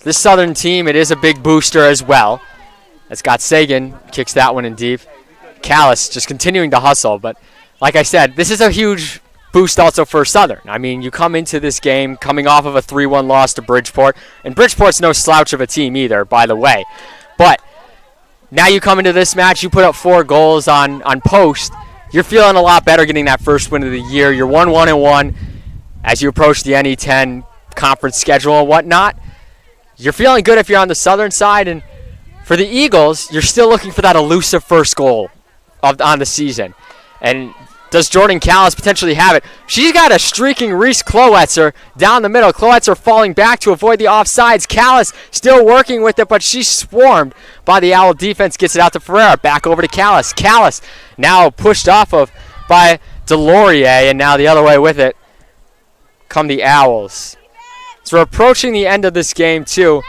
this Southern team, it is a big booster as well. As Scott Sagan kicks that one in deep. Callis just continuing to hustle, but like I said, this is a huge boost also for Southern. I mean, you come into this game coming off of a 3-1 loss to Bridgeport, and Bridgeport's no slouch of a team either, by the way. But now you come into this match, you put up 4 goals on post. You're feeling a lot better getting that first win of the year. You're 1-1-1 as you approach the NE10 conference schedule and whatnot. You're feeling good if you're on the Southern side, and for the Eagles, you're still looking for that elusive first goal on the season. And does Jordan Callis potentially have it? She's got a streaking Reese Clowetzer down the middle. Clowetzer falling back to avoid the offsides. Callis still working with it, but she's swarmed by the Owl defense. Gets it out to Ferreira. Back over to Callis. Callis now pushed off of by Delorier, and now the other way with it come the Owls. So we're approaching the end of this game, too.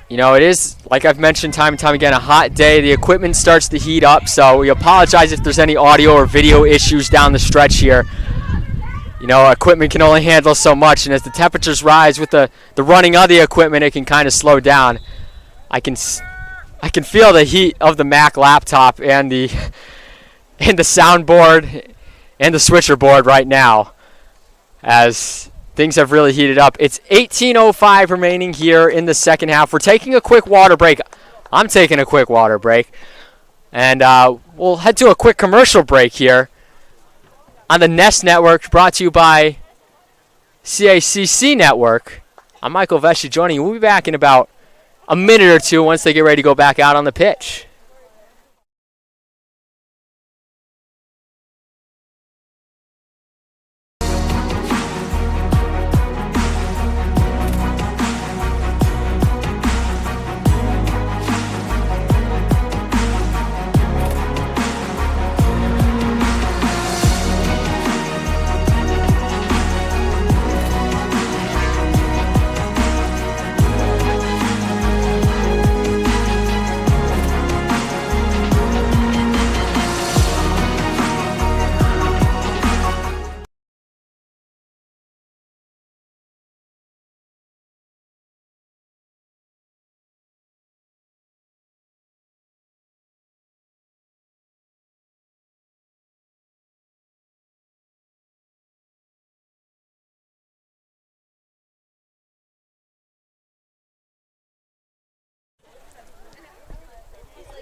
You know, it is, like I've mentioned time and time again, a hot day. The equipment starts to heat up, so we apologize if there's any audio or video issues down the stretch here. You know, equipment can only handle so much, and as the temperatures rise with the running of the equipment, it can kind of slow down. I can feel the heat of the Mac laptop and the soundboard and the switcher board right now, as things have really heated up. It's 18:05 remaining here in the second half. We're taking a quick water break. I'm taking a quick water break. And we'll head to a quick commercial break here on the Nest Network, brought to you by CACC Network. I'm Michael Vesci joining you. We'll be back in about a minute or two once they get ready to go back out on the pitch.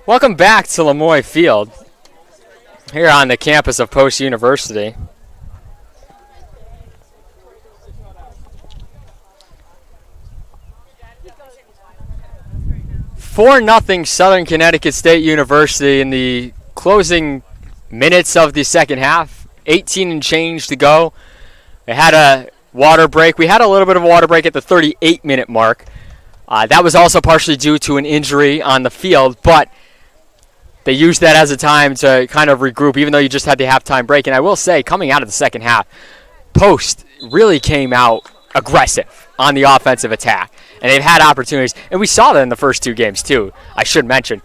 Welcome back to Lemoy Field, here on the campus of Post University. For 4-0 Southern Connecticut State University in the closing minutes of the second half. 18 and change to go. They had a water break. We had a little bit of a water break at the 38-minute mark. That was also partially due to an injury on the field, but they used that as a time to kind of regroup, even though you just had the halftime break. And I will say, coming out of the second half, Post really came out aggressive on the offensive attack. And they've had opportunities. And we saw that in the first 2 games, too, I should mention.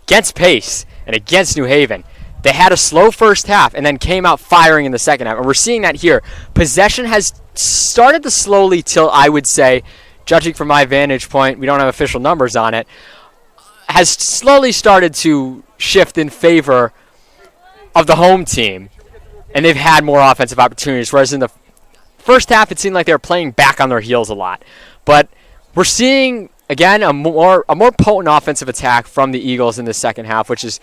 Against Pace and against New Haven, they had a slow first half and then came out firing in the second half. And we're seeing that here. Possession has started to slowly tilt, I would say, judging from my vantage point, we don't have official numbers on it, has slowly started to shift in favor of the home team, and they've had more offensive opportunities, whereas in the first half it seemed like they were playing back on their heels a lot. But we're seeing, again, a more potent offensive attack from the Eagles in the second half, which is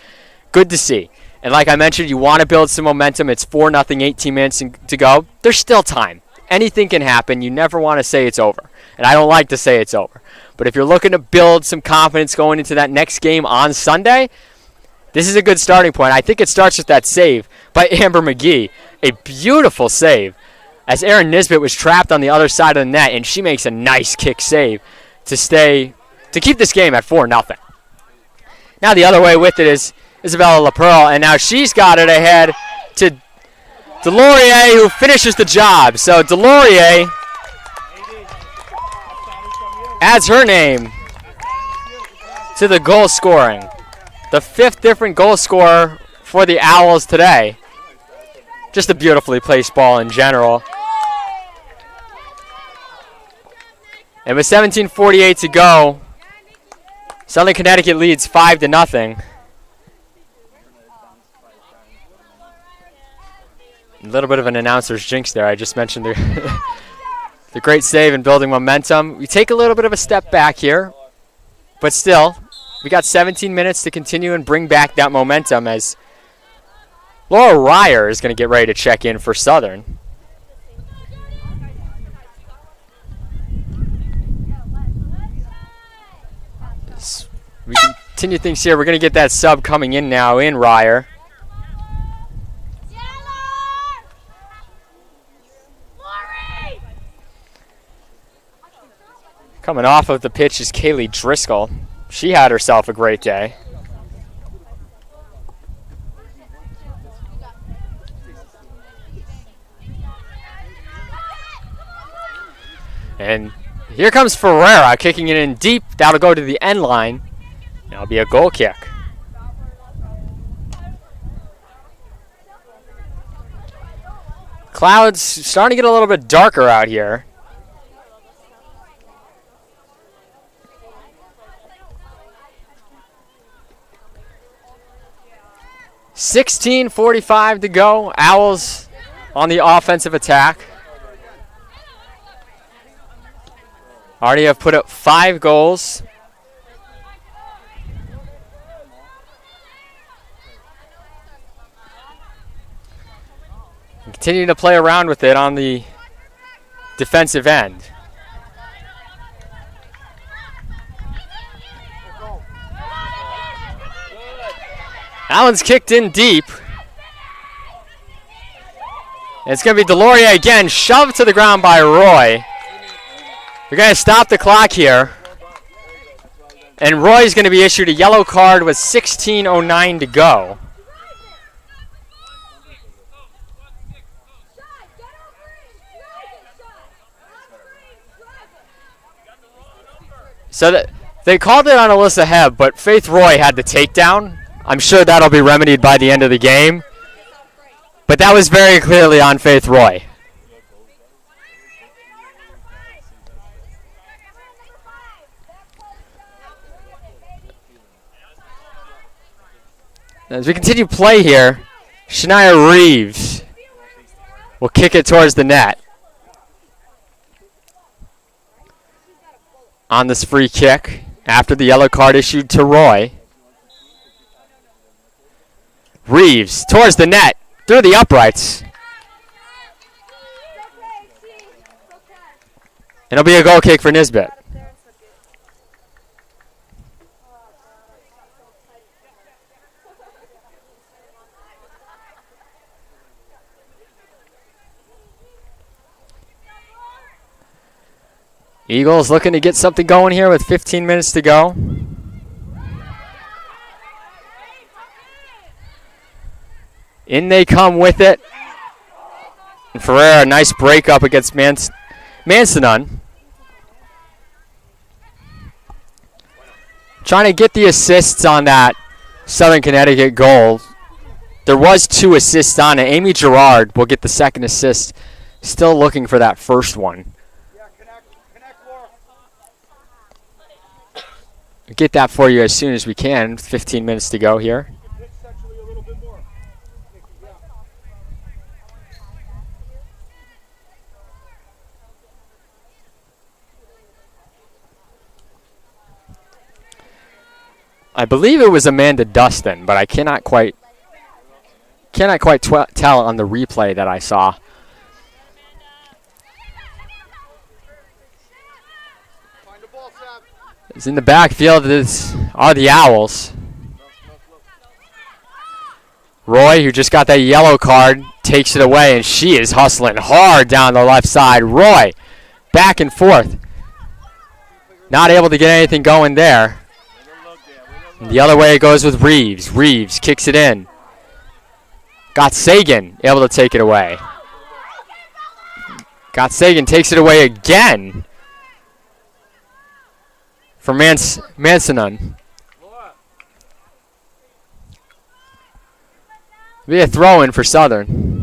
good to see. And like I mentioned, you want to build some momentum. It's 4-0, 18 minutes to go. There's still time. Anything can happen. You never want to say it's over. and I don't like to say it's over. But if you're looking to build some confidence going into that next game on Sunday, this is a good starting point. I think it starts with that save by Amber McGee. A beautiful save as Erin Nisbet was trapped on the other side of the net, and she makes a nice kick save to keep this game at 4-0. Now the other way with it is Isabella LaPearl, and now she's got it ahead to Delorier, who finishes the job. So Delorier adds her name to the goal scoring. The 5th different goal scorer for the Owls today. Just a beautifully placed ball in general. And with 17:48 to go, Southern Connecticut leads 5-0. A little bit of an announcer's jinx there. I just mentioned the great save and building momentum. We take a little bit of a step back here, but still, we got 17 minutes to continue and bring back that momentum as Laura Ryer is going to get ready to check in for Southern. We continue things here. We're going to get that sub coming in now in Ryer. Coming off of the pitch is Kaylee Driscoll. She had herself a great day. And here comes Ferreira kicking it in deep. That'll go to the end line. That'll be a goal kick. Clouds starting to get a little bit darker out here. $16:45 to go. Owls on the offensive attack. Already have put up 5 goals. And continue to play around with it on the defensive end. That one's kicked in deep. And it's going to be Delorier again, shoved to the ground by Roy. We're going to stop the clock here. And Roy's going to be issued a yellow card with 16:09 to go. So they called it on Alyssa Hebb, but Faith Roy had the takedown. I'm sure that'll be remedied by the end of the game. But that was very clearly on Faith Roy. As we continue play here, Shania Reeves will kick it towards the net. On this free kick, after the yellow card issued to Roy. Reeves towards the net, through the uprights. And it'll be a goal kick for Nisbet. Eagles looking to get something going here with 15 minutes to go. In they come with it. And Ferreira, nice break up against Mansonon. Trying to get the assists on that Southern Connecticut goal. There was 2 assists on it. Amy Gerard will get the second assist. Still looking for that first one. Get that for you as soon as we can. 15 minutes to go here. I believe it was Amanda Dustin, but I cannot quite tell on the replay that I saw. Is in the backfield are the Owls. Roy, who just got that yellow card, takes it away, and she is hustling hard down the left side. Roy, back and forth. Not able to get anything going there. The other way it goes with Reeves. Reeves kicks it in. Got Sagan able to take it away. Got Sagan takes it away again for Mansonon. Be a throw in for Southern.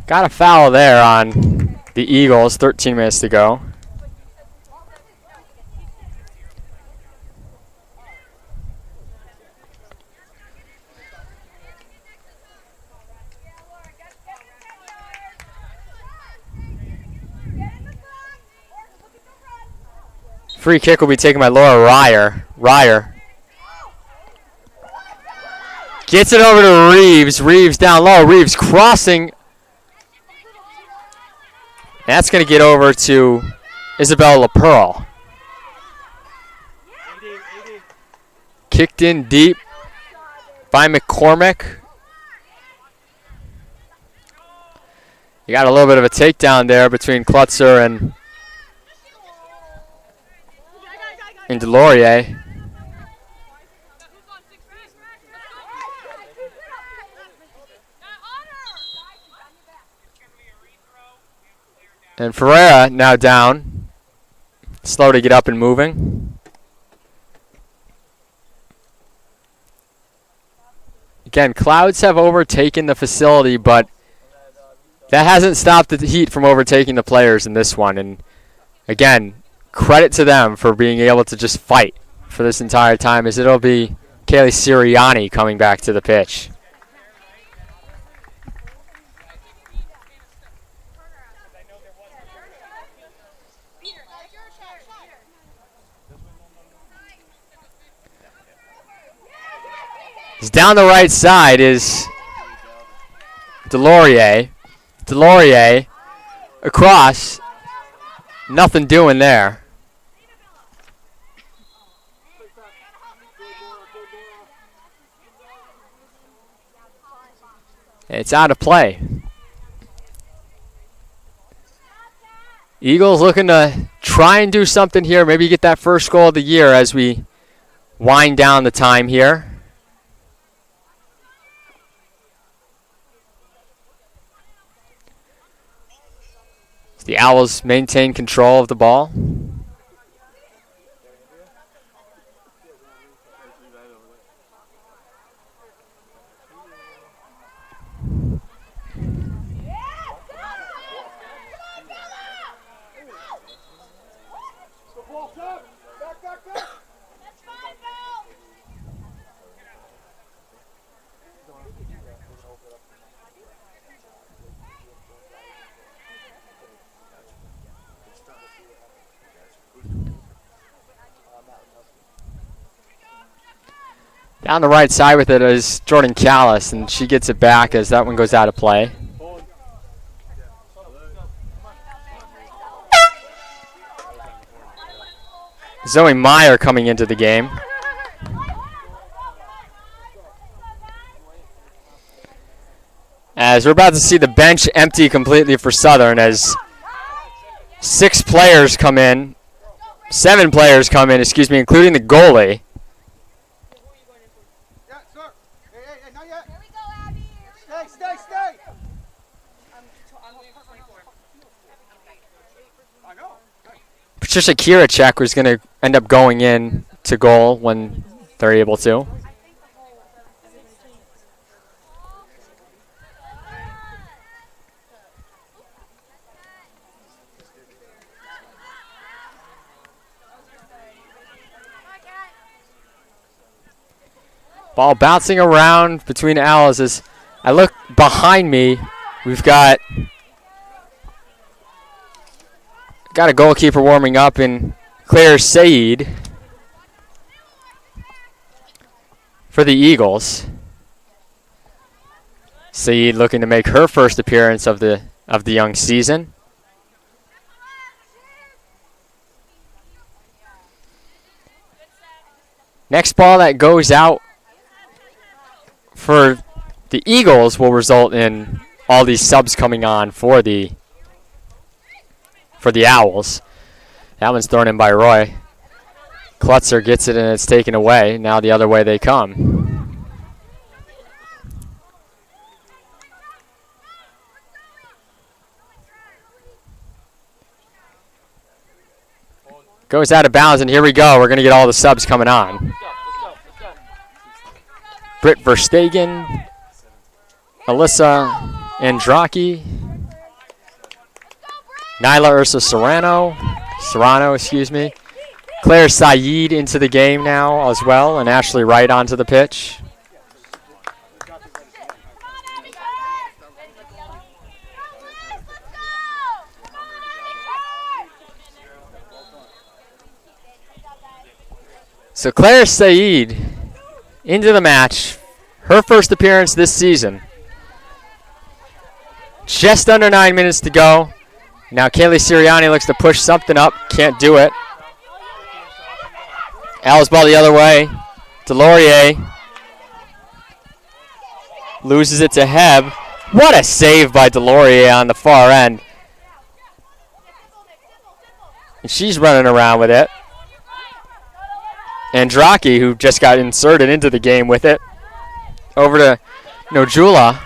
Got a foul there on the Eagles, 13 minutes to go. Free kick will be taken by Laura Ryer. Ryer gets it over to Reeves. Reeves down low. Reeves crossing. That's going to get over to Isabella LaPearl. Kicked in deep by McCormick. You got a little bit of a takedown there between Klutzer and Delorier. And Ferreira now down. Slow to get up and moving. Again, clouds have overtaken the facility, but that hasn't stopped the Heat from overtaking the players in this one. And again, credit to them for being able to just fight for this entire time, as it'll be Kaylee Sirianni coming back to the pitch. Down the right side is Delorier. Delorier across. Nothing doing there. It's out of play. Eagles looking to try and do something here. Maybe get that first goal of the year as we wind down the time here. The Owls maintain control of the ball. Down the right side with it is Jordan Callis, and she gets it back as that one goes out of play. Zoe Meyer coming into the game. As we're about to see the bench empty completely for Southern, as 7 players come in, including the goalie. Patricia Kirachek was going to end up going in to goal when they're able to. Ball bouncing around between the Owls. As I look behind me, we've got a goalkeeper warming up in Claire Saeed for the Eagles. Saeed looking to make her first appearance of the young season. Next ball that goes out for the Eagles will result in all these subs coming on for the Owls. That one's thrown in by Roy. Klutzer gets it and it's taken away. Now the other way they come. Goes out of bounds, and here we go. We're going to get all the subs coming on. Britt Verstegen, Alyssa Andraki, Nyla Ursa Serrano, excuse me. Claire Saeed into the game now as well, and Ashley Wright onto the pitch. So Claire Saeed into the match, her first appearance this season. Just under 9 minutes to go. Now Kaylee Sirianni looks to push something up, can't do it. Owls ball the other way. Delorier loses it to Heb. What a save by Delorier on the far end. And she's running around with it. Andraki, who just got inserted into the game with it. Over to Nojula.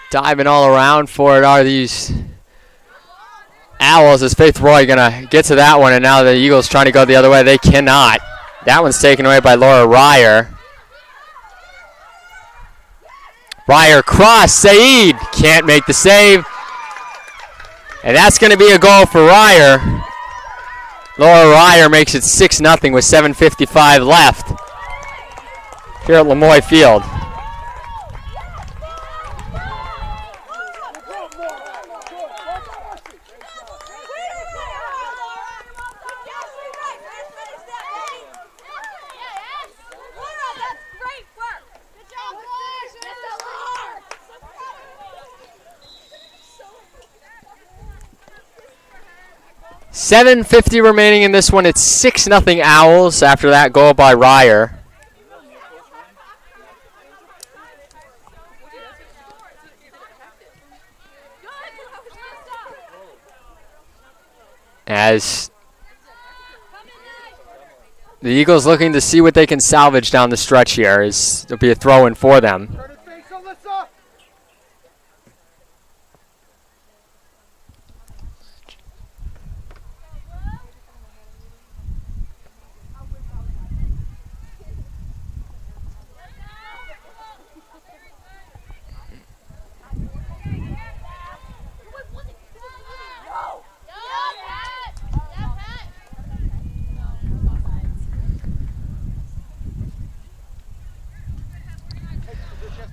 Diving all around for it are these Owls. Is Faith Roy going to get to that one? And now the Eagles trying to go the other way. They cannot. That one's taken away by Laura Ryer. Ryer cross. Saeed can't make the save. And that's going to be a goal for Ryer. Laura Ryer makes it 6-0 with 7:55 left here at Lemoy Field. $7:50 remaining in this one. It's 6-0 Owls after that goal by Ryer. As the Eagles looking to see what they can salvage down the stretch here, as there'll be a throw-in for them.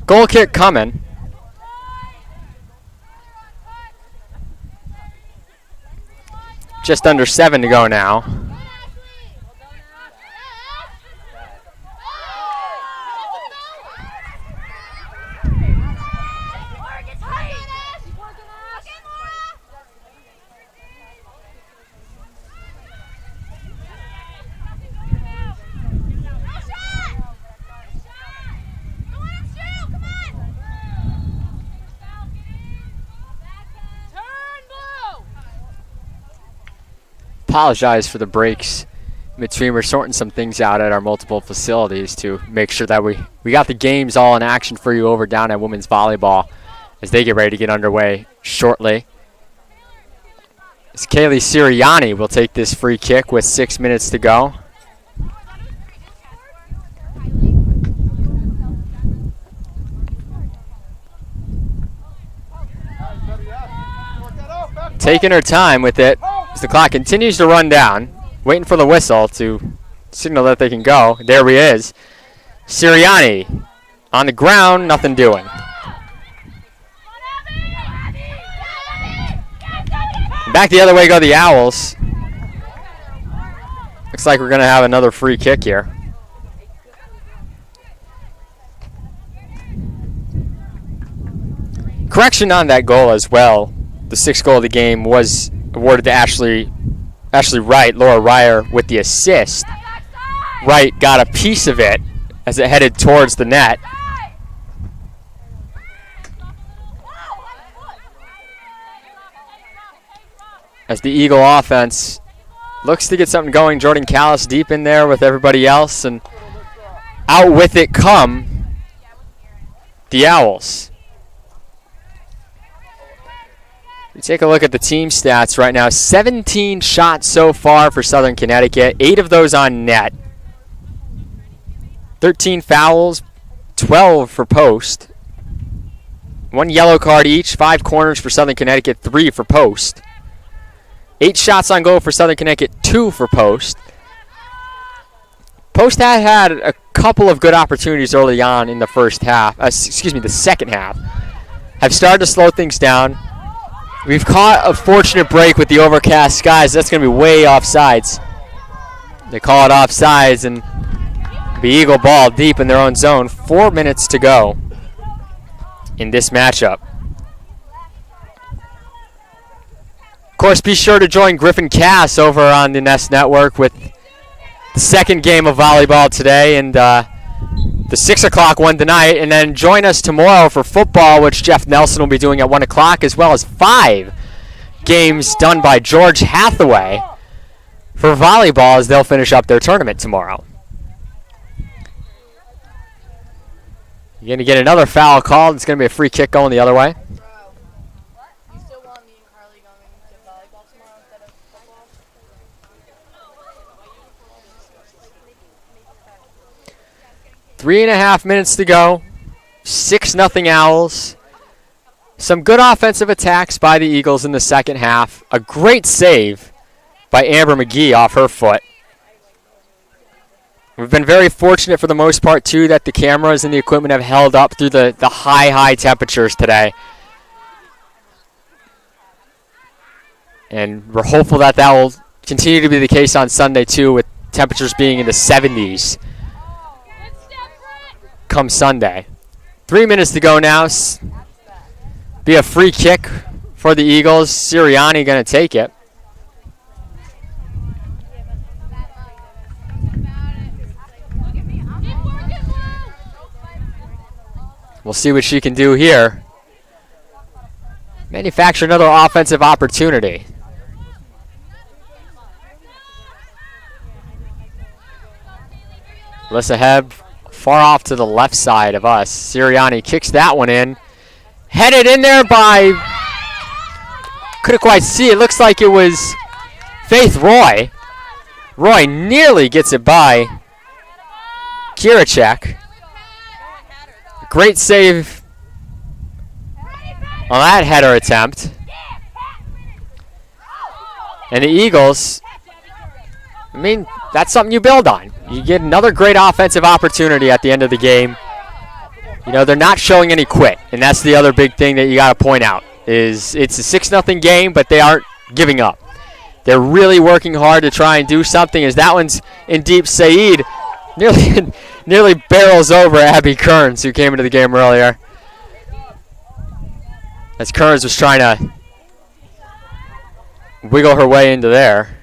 Goal kick coming. Just under 7 to go now. Apologize for the breaks in between. We're sorting some things out at our multiple facilities to make sure that we got the games all in action for you over down at women's volleyball as they get ready to get underway shortly. As Kaylee Sirianni will take this free kick with 6 minutes to go. Taking her time with it. As the clock continues to run down, waiting for the whistle to signal that they can go. There he is. Sirianni on the ground, nothing doing. Back the other way go the Owls. Looks like we're going to have another free kick here. Correction on that goal as well. The sixth goal of the game was awarded to Ashley Wright, Laura Ryer with the assist. Wright got a piece of it as it headed towards the net. As the Eagle offense looks to get something going, Jordan Callis deep in there with everybody else, and out with it come the Owls. We take a look at the team stats right now. 17 shots so far for Southern Connecticut, 8 of those on net. 13 fouls, 12 for post. 1 yellow card each, 5 corners for Southern Connecticut, 3 for post. 8 shots on goal for Southern Connecticut, 2 for post. Post had a couple of good opportunities early on in the the second half. Have started to slow things down. We've caught a fortunate break with the overcast skies. That's going to be way offsides. They call it offsides, and the Eagle ball deep in their own zone. 4 minutes to go in this matchup. Of course, be sure to join Griffin Cass over on the Nest Network with the second game of volleyball today and the 6 o'clock one tonight. And then join us tomorrow for football, which Jeff Nelson will be doing at 1 o'clock, as well as 5 games done by George Hathaway for volleyball as they'll finish up their tournament tomorrow. You're going to get another foul called. It's going to be a free kick going the other way. 3.5 minutes to go. 6-0 Owls. Some good offensive attacks by the Eagles in the second half. A great save by Amber McGee off her foot. We've been very fortunate for the most part, too, that the cameras and the equipment have held up through the high temperatures today. And we're hopeful that that will continue to be the case on Sunday, too, with temperatures being in the 70s come Sunday. 3 minutes to go now. Be a free kick for the Eagles. Sirianni going to take it. We'll see what she can do here. Manufacture another offensive opportunity. Alyssa Hebb far off to the left side of us. Sirianni kicks that one in. Headed in there by, couldn't quite see. It looks like it was Faith Roy. Roy nearly gets it by Kirachek. Great save on that header attempt. And the Eagles, I mean, that's something you build on. You get another great offensive opportunity at the end of the game. You know, they're not showing any quit, and that's the other big thing that you got to point out, is it's a 6-0 game, but they aren't giving up. They're really working hard to try and do something, as that one's in deep. Saeed nearly barrels over Abby Kearns, who came into the game earlier, as Kearns was trying to wiggle her way into there.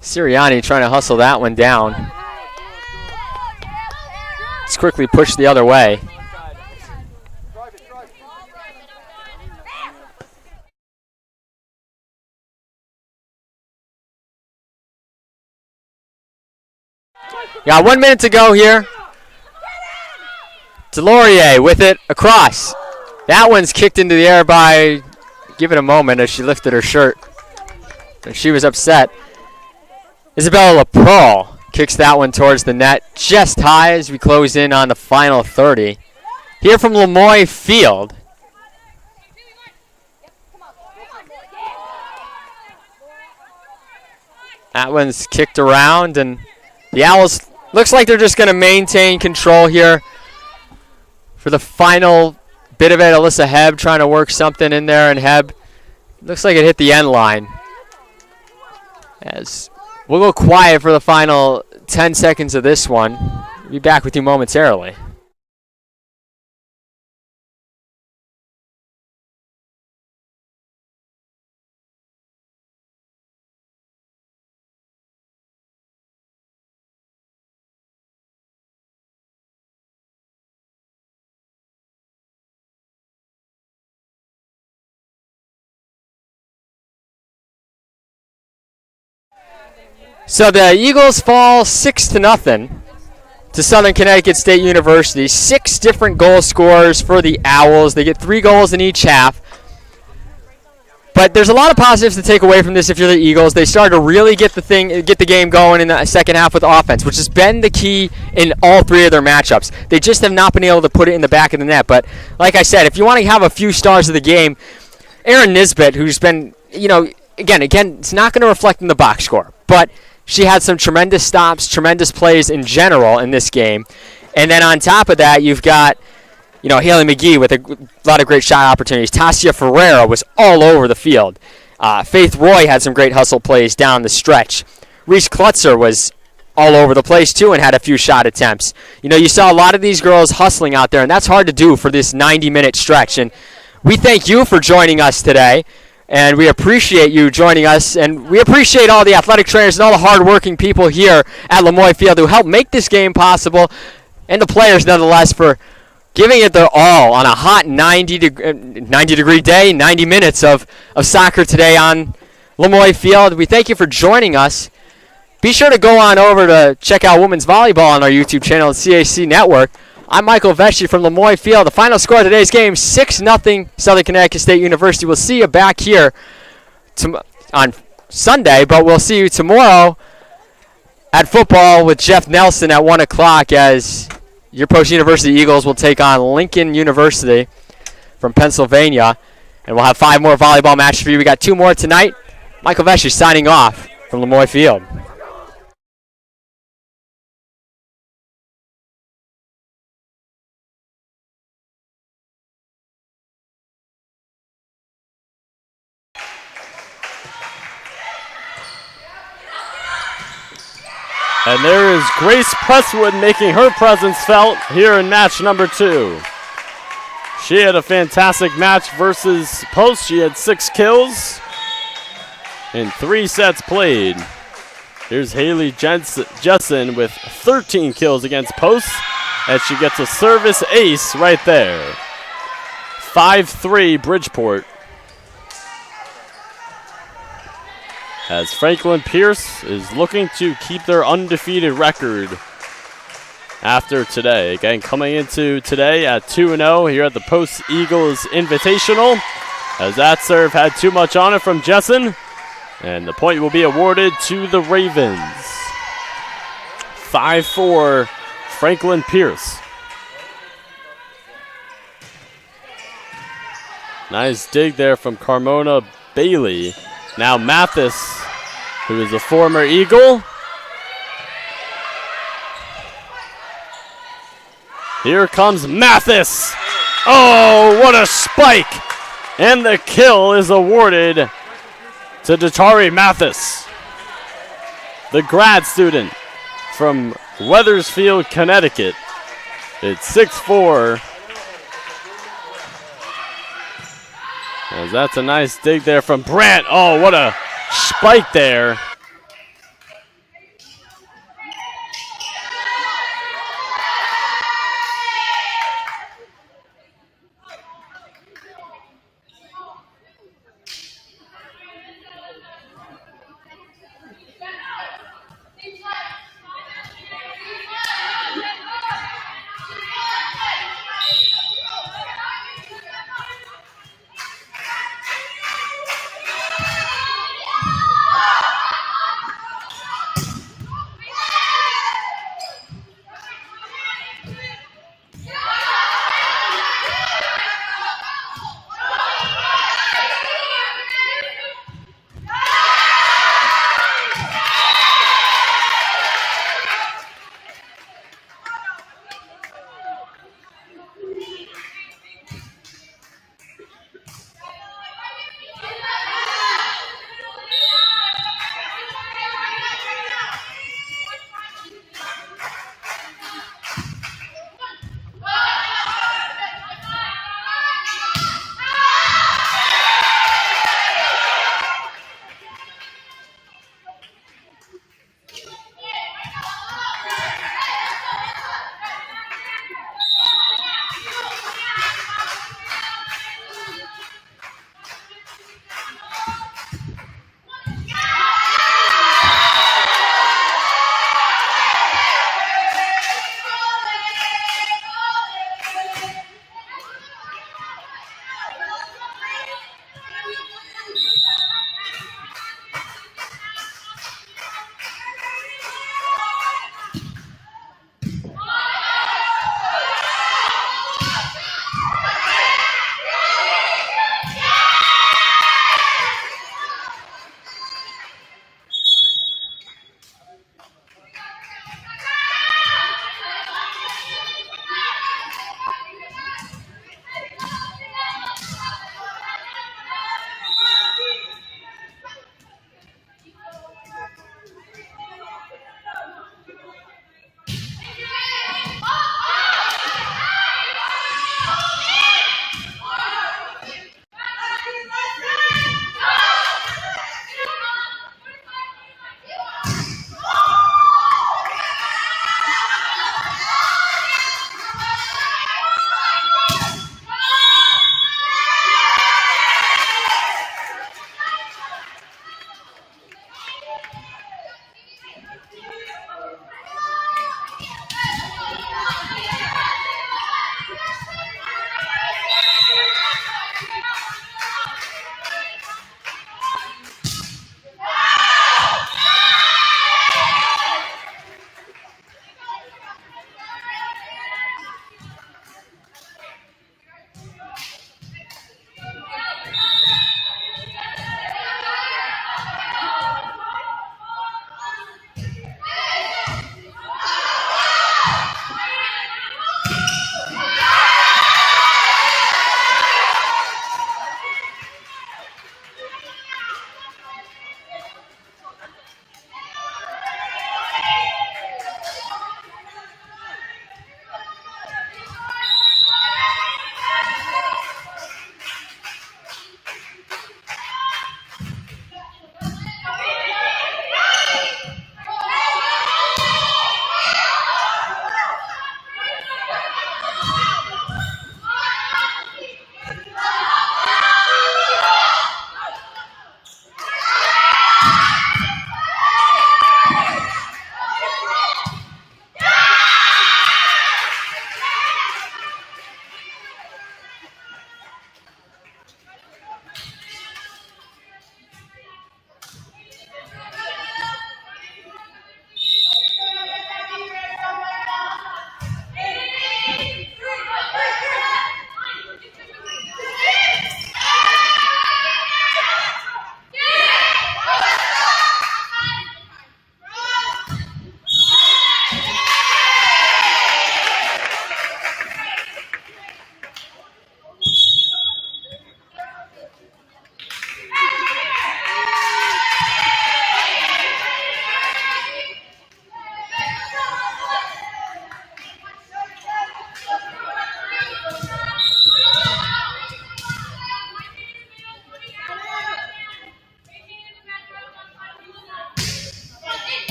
Sirianni trying to hustle that one down. It's quickly pushed the other way. Got 1 minute to go here. Delorier with it across. That one's kicked into the air by, give it a moment as she lifted her shirt. And she was upset. Isabella LaPearl kicks that one towards the net just high as we close in on the final 30. Here from Lemoy Field. That one's kicked around, and the Owls looks like they're just going to maintain control here for the final bit of it. Alyssa Hebb trying to work something in there, and Hebb looks like it hit the end line. As we'll go quiet for the final 10 seconds of this one. We'll be back with you momentarily. So the Eagles fall 6-0 to Southern Connecticut State University. 6 different goal scorers for the Owls. They get 3 goals in each half. But there's a lot of positives to take away from this if you're the Eagles. They started to really get the game going in the second half with offense, which has been the key in all 3 of their matchups. They just have not been able to put it in the back of the net. But like I said, if you want to have a few stars of the game, Erin Nisbet, who's been, again, it's not going to reflect in the box score, but she had some tremendous stops, tremendous plays in general in this game. And then on top of that, you've got, Haley McGee with a lot of great shot opportunities. Tasia Ferreira was all over the field. Faith Roy had some great hustle plays down the stretch. Reese Klutzer was all over the place, too, and had a few shot attempts. You saw a lot of these girls hustling out there, and that's hard to do for this 90-minute stretch. And we thank you for joining us today. And we appreciate you joining us, and we appreciate all the athletic trainers and all the hard-working people here at Lemoy Field who helped make this game possible, and the players, nonetheless, for giving it their all on a hot 90-degree day, 90 minutes of soccer today on Lemoy Field. We thank you for joining us. Be sure to go on over to check out women's volleyball on our YouTube channel at CAC Network. I'm Michael Vesci from Lemoy Field. The final score of today's game, 6-0 Southern Connecticut State University. We'll see you back here on Sunday, but we'll see you tomorrow at football with Jeff Nelson at 1 o'clock as your Post University Eagles will take on Lincoln University from Pennsylvania. And we'll have 5 more volleyball matches for you. We got 2 more tonight. Michael Vesci signing off from Lemoy Field. And there is Grace Presswood making her presence felt here in match number 2. She had a fantastic match versus Post. She had 6 kills in 3 sets played. Here's Haley Jessen with 13 kills against Post, and she gets a service ace right there. 5-3 Bridgeport. As Franklin Pierce is looking to keep their undefeated record after today. Again, coming into today at 2-0 here at the Post Eagles Invitational, as that serve had too much on it from Jessen, and the point will be awarded to the Ravens. 5-4 Franklin Pierce. Nice dig there from Carmona Bailey. Now Mathis, who is a former Eagle. Here comes Mathis. Oh, what a spike. And the kill is awarded to Datari Mathis, the grad student from Weathersfield, Connecticut. It's 6-4. As that's a nice dig there from Brandt. Oh, what a spike there.